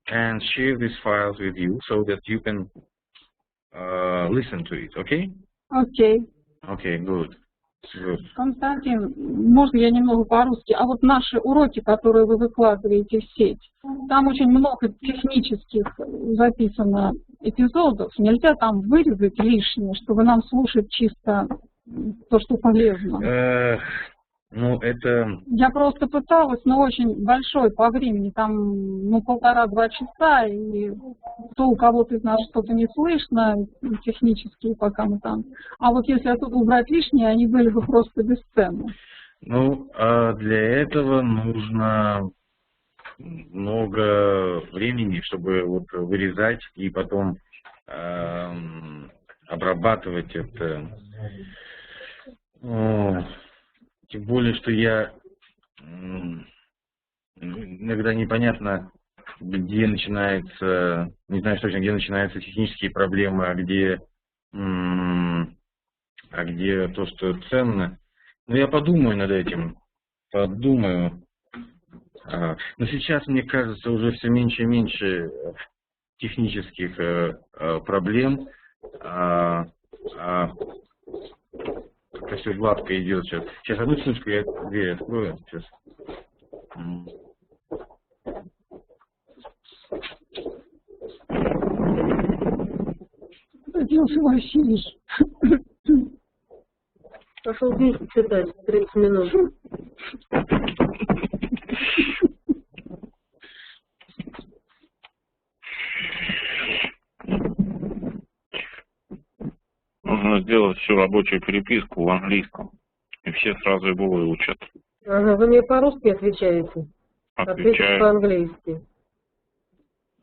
and share these files with you so that you can listen to it. Okay? Okay. Okay. Good. Константин, можно я немного по-русски? А вот наши уроки, которые вы выкладываете в сеть, там очень много технических записано эпизодов. Нельзя там вырезать лишнее, чтобы нам слушать чисто то, что полезно. Ну, это... Я просто пыталась, но очень большой по времени, там, 1,5-2 часа, и то у кого-то из нас что-то не слышно, технически, пока мы там. А вот если оттуда убрать лишнее, они были бы просто бесценны. Ну, для этого нужно много времени, чтобы вот вырезать и потом обрабатывать это. Тем более, что иногда непонятно, где начинается, не знаю точно, где начинаются технические проблемы, а где то, что ценно. Но я подумаю над этим, подумаю. Но сейчас, мне кажется, уже все меньше и меньше технических проблем. Как-то все гладко идет сейчас. Сейчас, одну секундочку, я дверь открою. Сейчас. Родился Василий. Пошел книжку читать 30 минут. Нужно сделать всю рабочую переписку в английском, и все сразу его выучат. Ага, вы мне по-русски отвечаете? Ответите по-английски.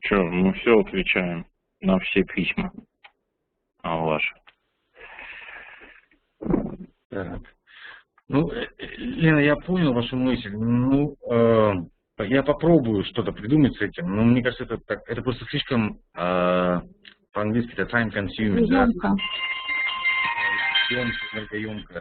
Че, мы все отвечаем на все письма. Ваши. Так. Ну, Лена, я понял вашу мысль. Ну, я попробую что-то придумать с этим, но мне кажется, это просто слишком по-английски это time consuming. Емко. Энергоемко.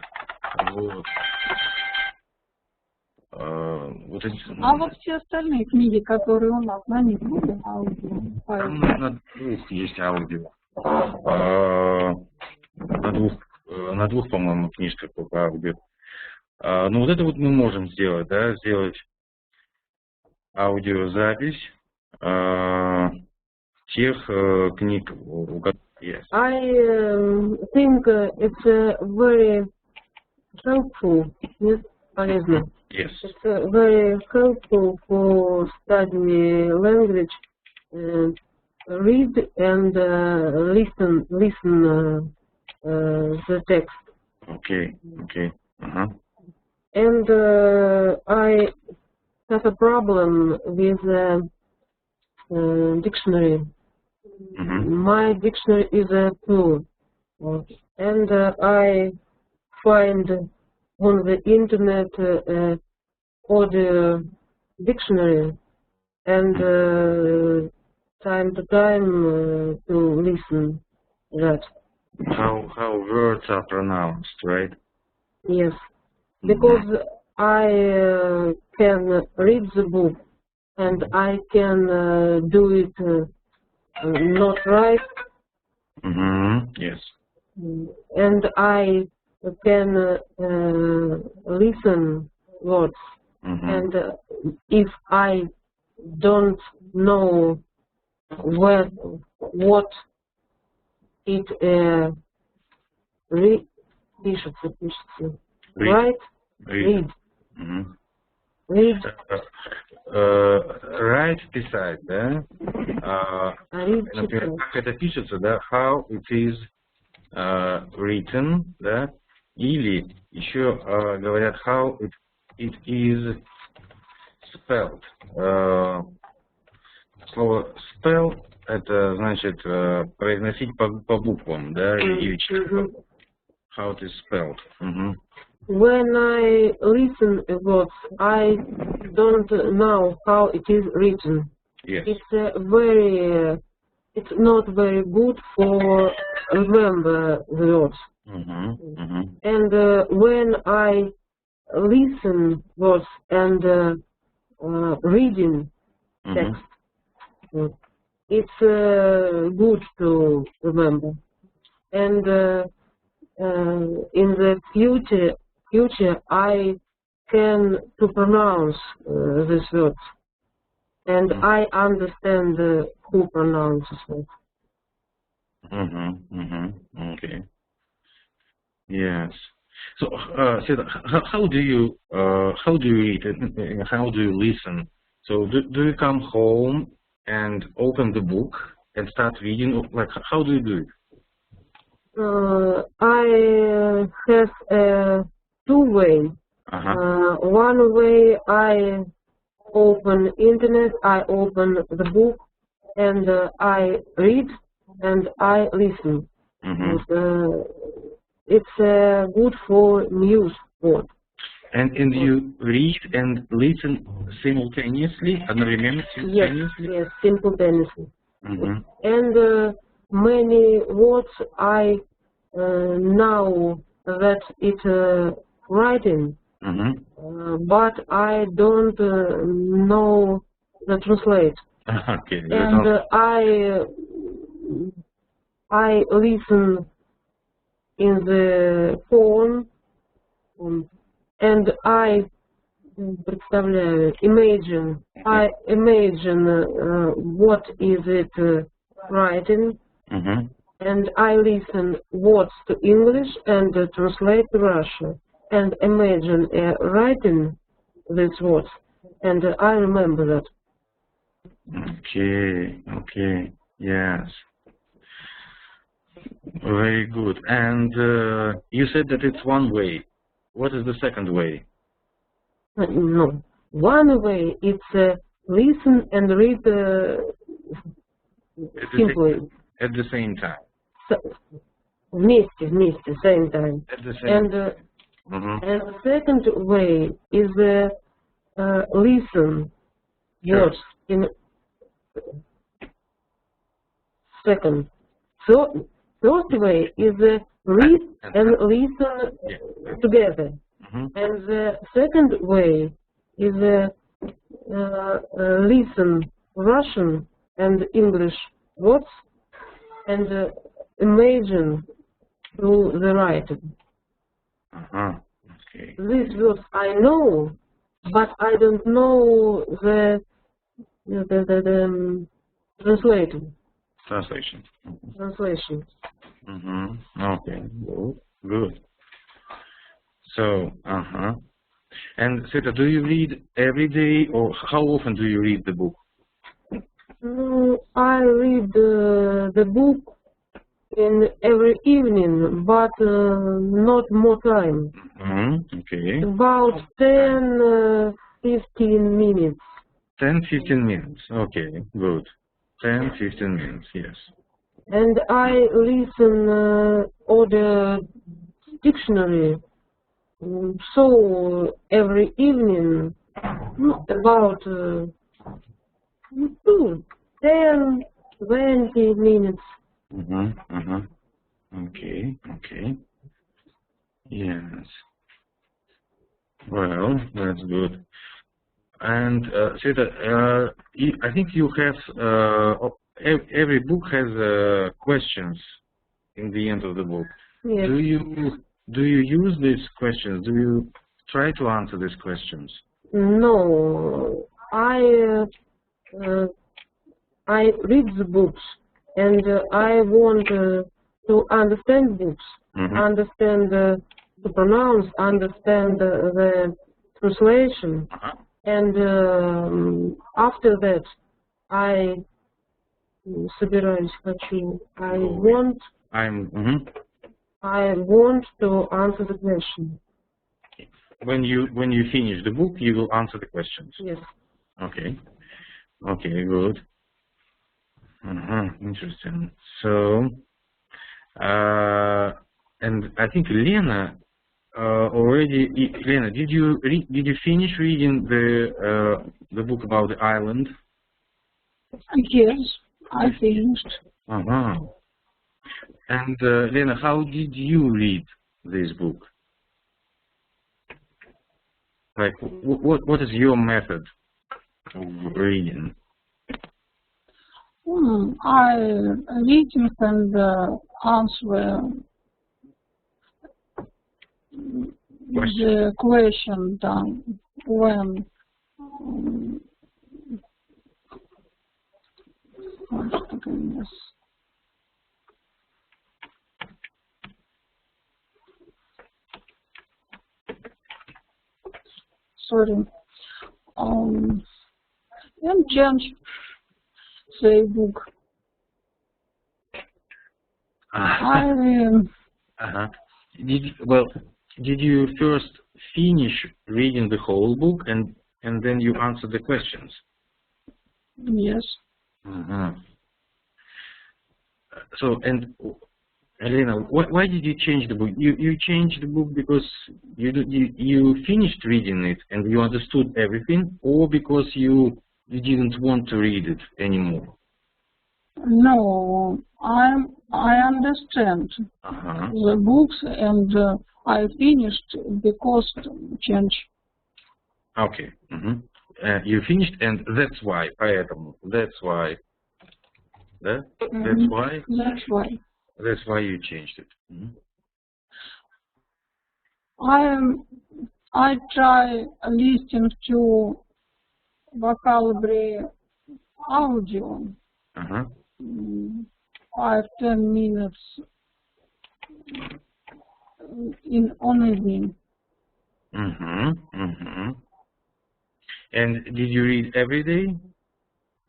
Вот эти, А вот все остальные книги, которые у нас, на них будет аудио? Там на двух есть аудио. На двух, по-моему, книжках только аудио. Ну вот это вот мы можем сделать, да, сделать аудиозапись тех книг, у которых есть. I think it's very helpful. Yes, полезно. Yes. It's very helpful for study language read and listen the text. Okay. Okay. Uh-huh. And I have a problem with dictionary. My dictionary is full, and I find on the internet audio dictionary, and time to time to listen that. How words are pronounced, right? Yes, because I can read the book and I can do it not right, Yes. and I can listen words, and if I don't know what it пишется, right? Read. Read. Right beside, да? Например, как это пишется, да? How it is written, да? Или еще говорят how it is spelled. Слово spell это значит произносить по буквам, да? Или how it is spelled. When I listen a word, I don't know how it is written. Yes. It's not very good for remember the words. And when I listen words and reading text, it's good to remember. And in the future I can to pronounce these words, and I understand who pronounces it. Okay. Yes. So, how do you read it? How do you listen? So, do you come home and open the book and start reading? Like, how do you do it? I have two ways. One way I open internet, I open the book, and I read and I listen. It's good for news word. And you read and listen simultaneously, одновременно simultaneously? Yes, simultaneously. And many words I know that it's writing, but I don't know the translate. Okay. And I listen in the phone, and I imagine what is it writing, and I listen words to English and translate to Russian, and imagine writing these words, and I remember that. Okay, yes. Very good. And you said that it's one way. What is the second way? No. One way it's listen and read simply. At the same time. Вместе, same time. At the same time. And second way is listen words in second. So first way is read and listen together. And the second way is listen Russian and English words and imagine through the writing. Okay. These words I know, but I don't know the translation. Translation. Okay. Good. So, And Sveta, do you read every day, or how often do you read the book? I read the book in every evening, but not more time. Okay. About 10, 15 minutes. 10-15 minutes. Okay, good. 10-15 minutes, yes. And I listen audio dictionary. So every evening, about 10, 20 minutes. Okay, okay. Yes. Well, that's good. And Sveta, I think you have every book has questions in the end of the book. Yes. Do you use these questions? Do you try to answer these questions? No, I read the books, and I want to understand books, understand to pronounce, understand the translation, and after that, I собираюсь, хочу. I want to answer the question. When you finish the book, you will answer the questions. Yes. Okay. Okay. Good. Interesting. So, and I think Lena already. Lena, did you finish reading the book about the island? Yes, I finished. And Lena, how did you read this book? Like, what is your method of reading? I read and answer the question when sorry, and change the book. Did you first finish reading the whole book and then you answer the questions? Yes. So, and Elena, why did you change the book? You changed the book because you finished reading it and you understood everything, or because you didn't want to read it anymore? No, I understand the books and I finished because change. Okay. You finished and that's why. Поэтому. That's why. Да? That's why. That's why. That's why you changed it. I try listening to vocabulary audio. 5-10 minutes on evening. And did you read every day?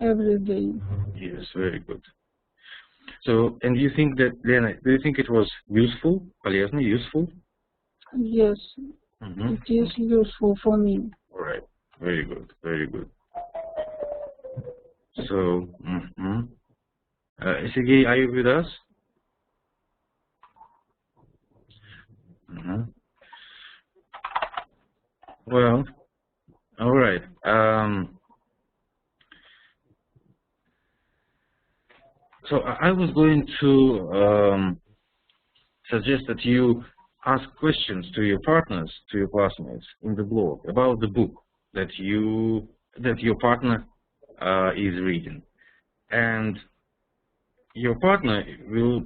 Every day. Yes, very good. So, and you think that, Lena, do you think it was useful, полезно, useful? Yes, it is useful for me. All right, very good, very good. So, Sergey, are you with us? Well, all right. So I was going to suggest that you ask questions to your partners, to your classmates in the blog about the book that your partner is reading, and your partner will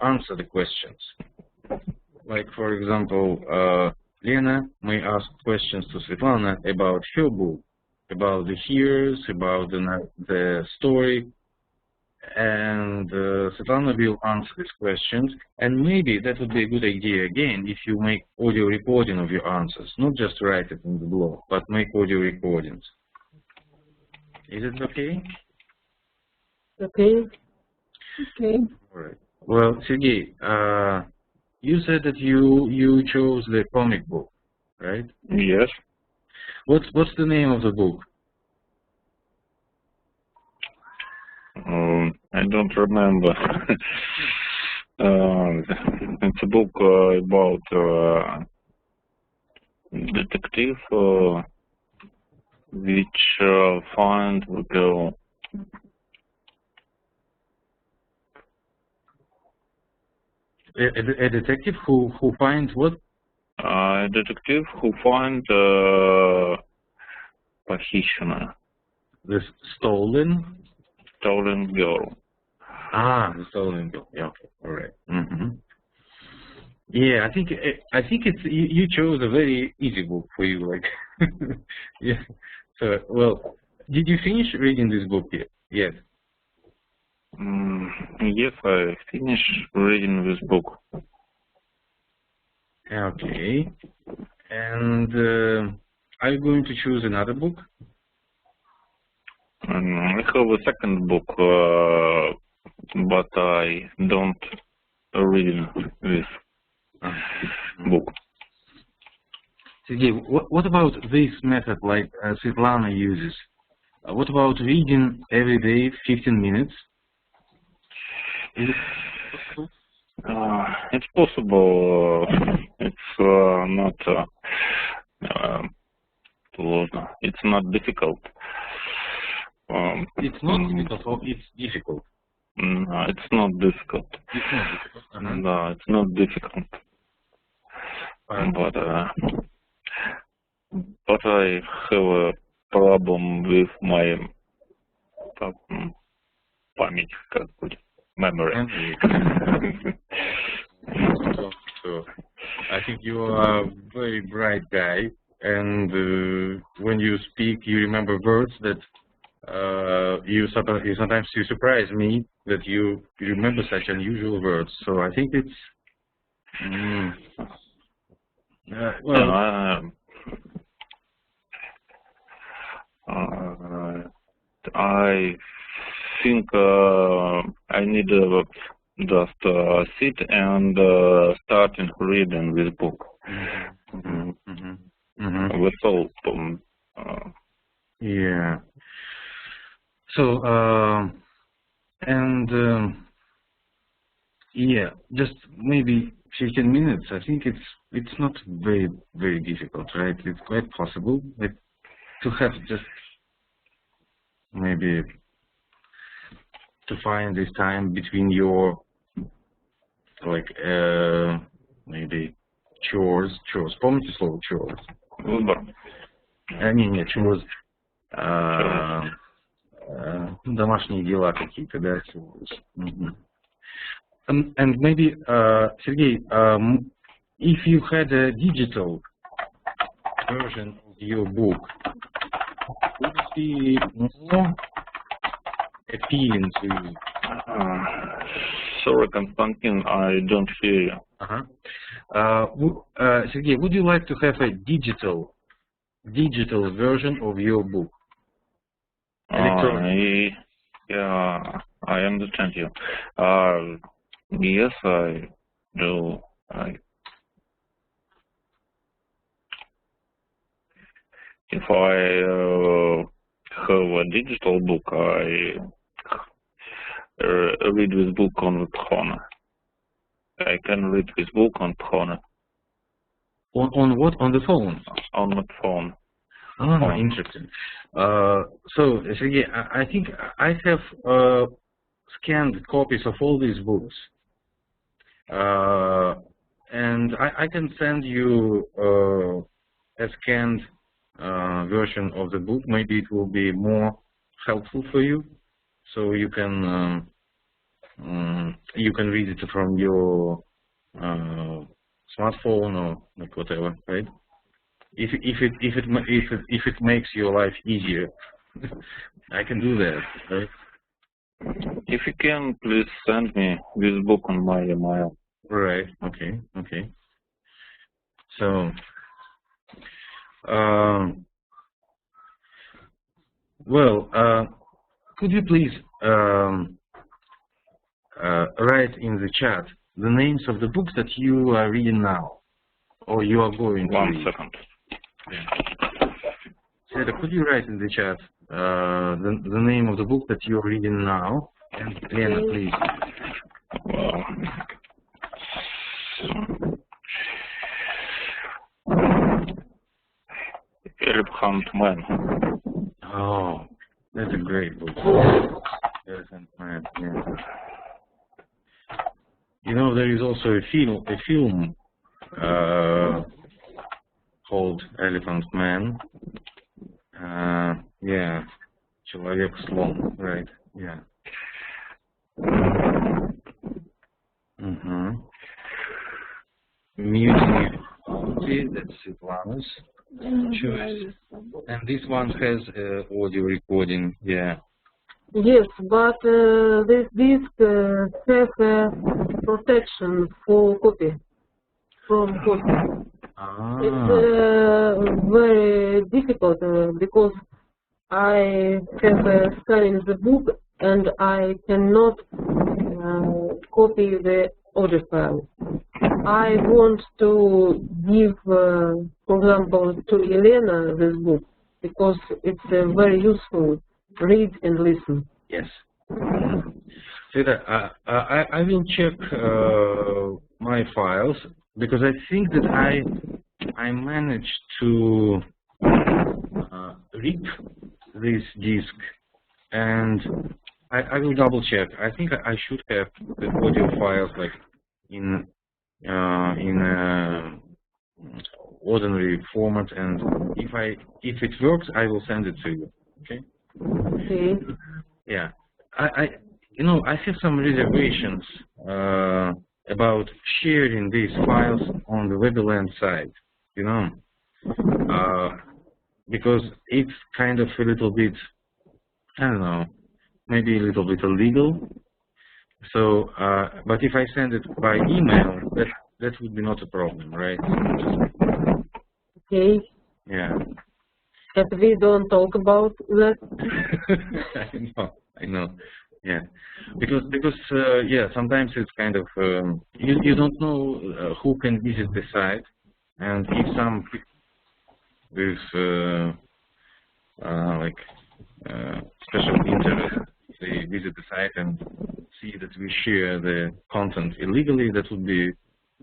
answer the questions. Like, for example, Lena may ask questions to Svetlana about her book, about the heroes, about the story, and Svetlana will answer these questions. And maybe that would be a good idea again if you make audio recording of your answers, not just write it in the blog, but make audio recordings. Is it okay? Okay. Okay. All right. Well, Sergey, you said that you chose the comic book, right? Yes. What's the name of the book? I don't remember. It's a book about detective which find the girl. A detective who finds what? A detective who find похищенную, The stolen girl. Ah, the stolen girl. Yeah, okay, all right. Yeah, I think it's you chose a very easy book for you, like. Yeah. So, well, did you finish reading this book yet? Yes. Yes, I finished reading this book. Okay. And are you going to choose another book? I have a second book, but I don't read this book. Sergey, what about this method like Svetlana uses? What about reading every day 15 minutes? It's possible. It's not. It's not difficult. It's not difficult, or it's difficult? No, it's not difficult. It's not difficult. No, it's not difficult. But I have a problem with my память, как будет, memory. So, I think you are a very bright guy, and when you speak, you remember words that sometimes you surprise me that you remember such unusual words. So I think it's well. I think I need just sit and starting reading this book. That's all. Yeah. So yeah, just maybe 15 minutes. I think it's not very difficult, right? It's quite possible to have just maybe to find this time between your like maybe chores. Помните слово chores? Не, chores. Домашние дела какие-то, да? And maybe, Sergey, if you had a digital version of your book, would it be more appealing to you? Sorry, Konstantin, I don't hear you. Sergey, would you like to have a digital version of your book? Electronic. Yeah, I understand you. Yes, I do. If I have a digital book, I read this book on the phone. I can read this book on phone. On what? On the phone? On the phone. Oh, interesting. So, Sergey, I think I have scanned copies of all these books. And I can send you a scanned version of the book. Maybe it will be more helpful for you, so you can read it from your smartphone or like whatever, right? If it makes your life easier, I can do that, right? If you can, please send me this book on my email. Right. Okay. So, well, could you please write in the chat the names of the books that you are reading now, or you are going to One read. second. Seda, could you write in the chat the name of the book that you are reading now? And Lena, please. Elephant Man. Oh, that's a great book. Elephant Man, yeah. You know, there is also a film called Elephant Man. Yeah, Человек слон, right? Yeah. Mutiny, that's Svetlana's choice. And this one has audio recording, yeah. Yes, but this disc has protection for copy, from copy. Ah. It's very difficult because I have scanning the book and I cannot copy the audio file. I want to give, for example, to Elena this book because it's very useful. Read and listen. Yes. Sveta, I will check my files because I think that I managed to rip this disk, and I will double check. I think I should have the audio files like in ordinary format, and if it works, I will send it to you. Okay. Okay. Yeah, I have some reservations about sharing these files on the Webeland site, because it's kind of a little bit, I don't know, maybe a little bit illegal. So, but if I send it by email, that would be not a problem, right? Okay. Yeah. But we don't talk about that. I know, yeah, because yeah, sometimes it's kind of you don't know who can visit the site, and if some with like special interest, they visit the site and see that we share the content illegally, that would be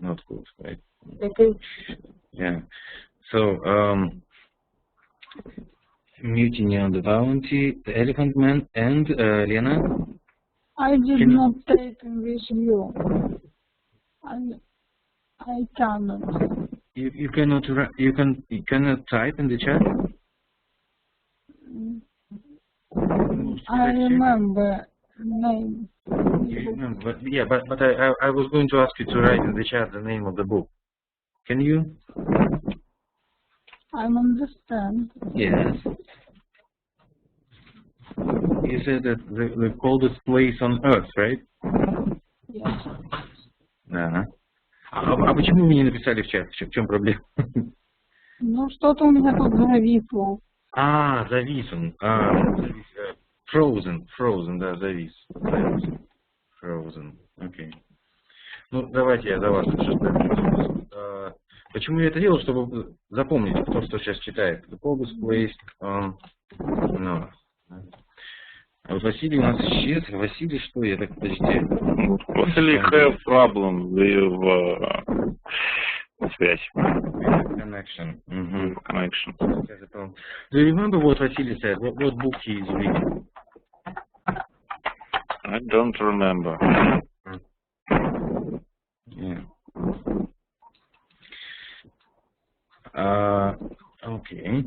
not good, right? Okay. Yeah. So. Mutiny on the Bounty, the Elephant Man, and Lena? I did not take English view. I cannot. You cannot type in the chat? I remember name. You remember, but yeah, but I was going to ask you to write in the chat the name of the book. Can you? I understand. Yes. You said that the coldest place on earth, right? Yes. Ага. А почему вы не написали в чат? В чем проблема? Ну, что-то у меня тут зависло. Завис он. Frozen, да, завис. Frozen, окей. Ну, давайте я за вас что-то. Почему я это делаю? Чтобы запомнить, кто что сейчас читает. The coldest place on earth. А вот Василий у нас исчез. Василий что? Я так, подожди. Василий have problem with связь. Connection. Connection. Do you remember what Vasily said? What book he is reading? I don't remember. Yeah. Okay.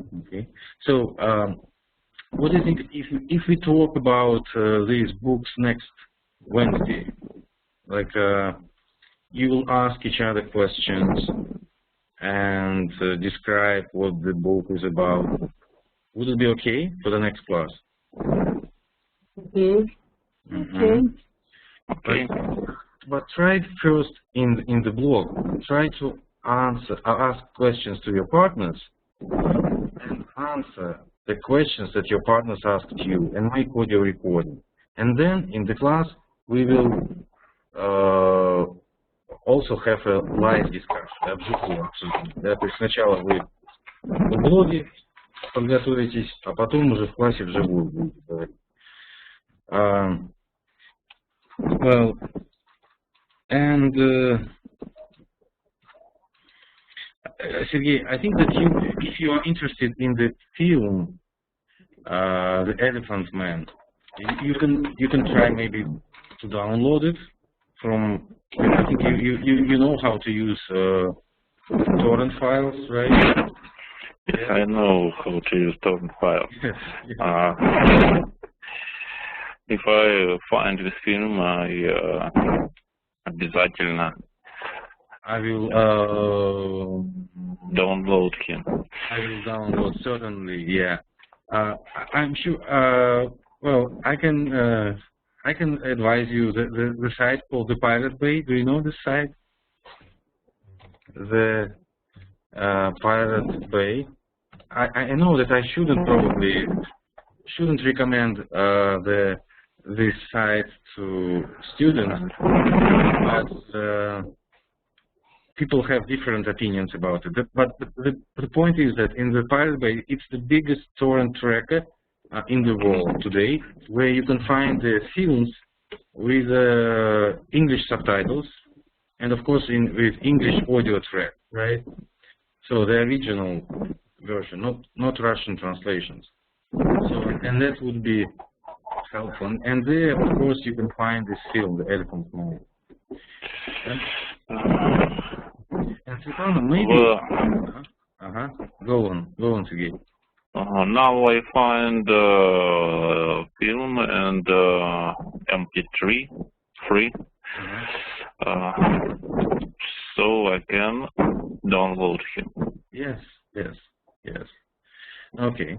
So, what do you think if we talk about these books next Wednesday? Like, you will ask each other questions and describe what the book is about. Would it be okay for the next class? Okay. Okay. But try first in the blog. Try to ask questions to your partners and answer the questions that your partners asked you, and make audio recording. And then in the class we will also have a live discussion, вживую обсуждение. Да? То есть сначала вы в блоге подготовитесь, а потом уже в классе вживую будете говорить. Well, and Sergey, I think that if you are interested in the film, The Elephant Man, you can try maybe to download it from. I think you know how to use torrent files, right? Yes, I know how to use torrent files. Yes. If I find this film, I обязательно I will download him. I will download, certainly. Yeah. I'm sure. Well, I can advise you the site called the Pirate Bay. Do you know this site? The Pirate Bay. I know that I shouldn't recommend this site to students, but people have different opinions about it. But the point is that in the Pirate Bay, it's the biggest torrent tracker in the world today, where you can find the films with English subtitles, and of course with English audio track, right? So the original version, not Russian translations. So, and that would be helpful. And there, of course, you can find this film, The Elephant Man. And Svetlana, maybe. Go on, Sergey. Now I find film and MP3 free, so I can download him. Yes. Okay.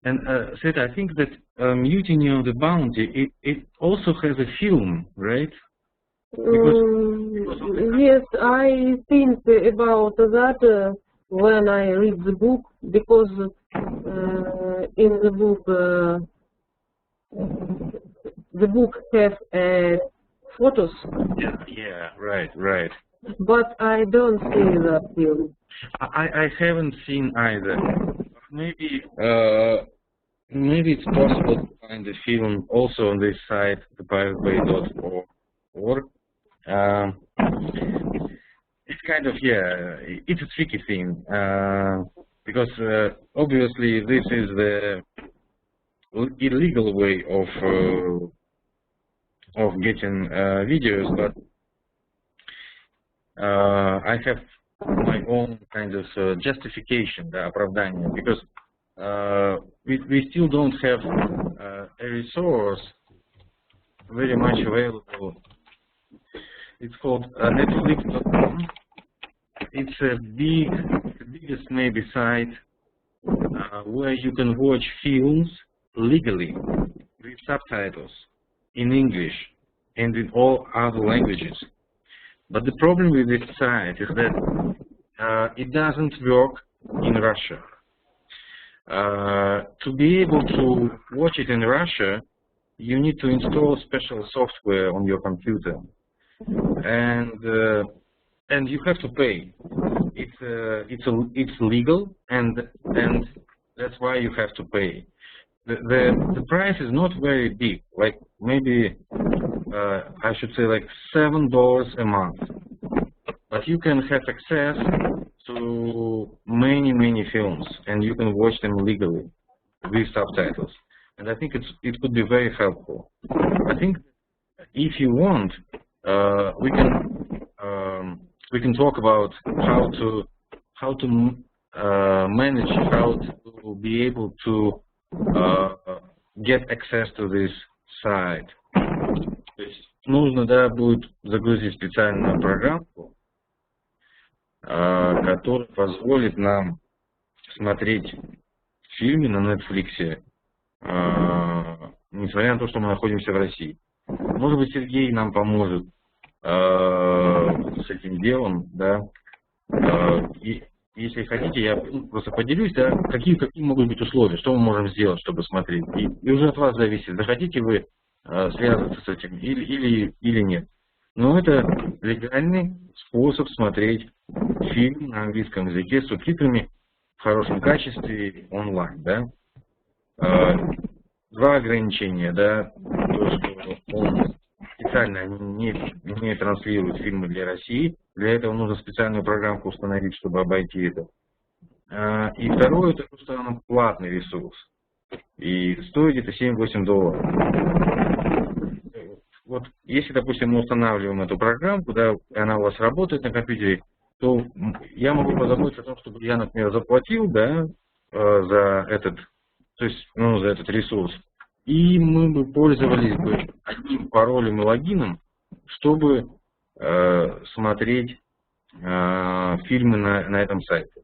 And Seth, I think that Mutiny of the Bounty, it also has a film, right? Yes, I think about that when I read the book, because in the book has photos. Yeah, right. But I don't see that film. I haven't seen either. Maybe it's possible to find the film also on this site, thepiratebay.org. It's kind of, it's a tricky thing, because obviously this is the illegal way of getting videos, but I have my own kind of justification, the оправдание, because we still don't have a resource very much available. It's called Netflix.com. It's the biggest maybe site where you can watch films legally with subtitles in English and in all other languages. But the problem with this site is that it doesn't work in Russia. To be able to watch it in Russia, you need to install special software on your computer, and you have to pay. It's legal, and that's why you have to pay. The price is not very big, like maybe I should say like $7 a month, but you can have access to many films, and you can watch them legally with subtitles. And I think it could be very helpful. I think if you want, we can talk about how to manage, how to be able to get access to this site. То есть нужно, да, будет загрузить специальную программку, которая позволит нам смотреть фильмы на Netflix, несмотря на то, что мы находимся в России. Может быть, Сергей нам поможет с этим делом, да. И если хотите, я просто поделюсь, да, какие могут быть условия, что мы можем сделать, чтобы смотреть. И уже от вас зависит, захотите вы связываться с этим или нет. Но это легальный способ смотреть фильм на английском языке с субтитрами в хорошем качестве онлайн, да. Два ограничения, да, то, что он специально не транслирует фильмы для России, для этого нужно специальную программку установить, чтобы обойти это. И второе, это то, что он платный ресурс, и стоит где-то $7-8. Вот если, допустим, мы устанавливаем эту программку, да, и она у вас работает на компьютере, то я могу позаботиться о том, чтобы я, например, заплатил, да, за этот, то есть, ну, за этот ресурс, и мы бы пользовались бы одним паролем и логином, чтобы смотреть фильмы на этом сайте.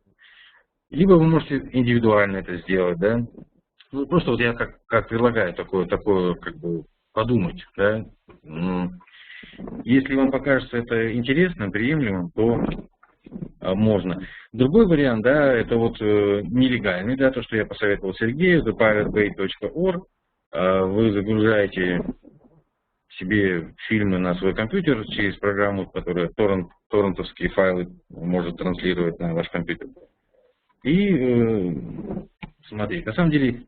Либо вы можете индивидуально это сделать, да. Ну, просто вот я как предлагаю такое как бы подумать, да. Если вам покажется это интересным, приемлемым, то можно. Другой вариант, да, это вот нелегальный, да, то, что я посоветовал Сергею, thepiratebay.org. Вы загружаете себе фильмы на свой компьютер через программу, которая торрентовские файлы может транслировать на ваш компьютер. И смотреть. На самом деле,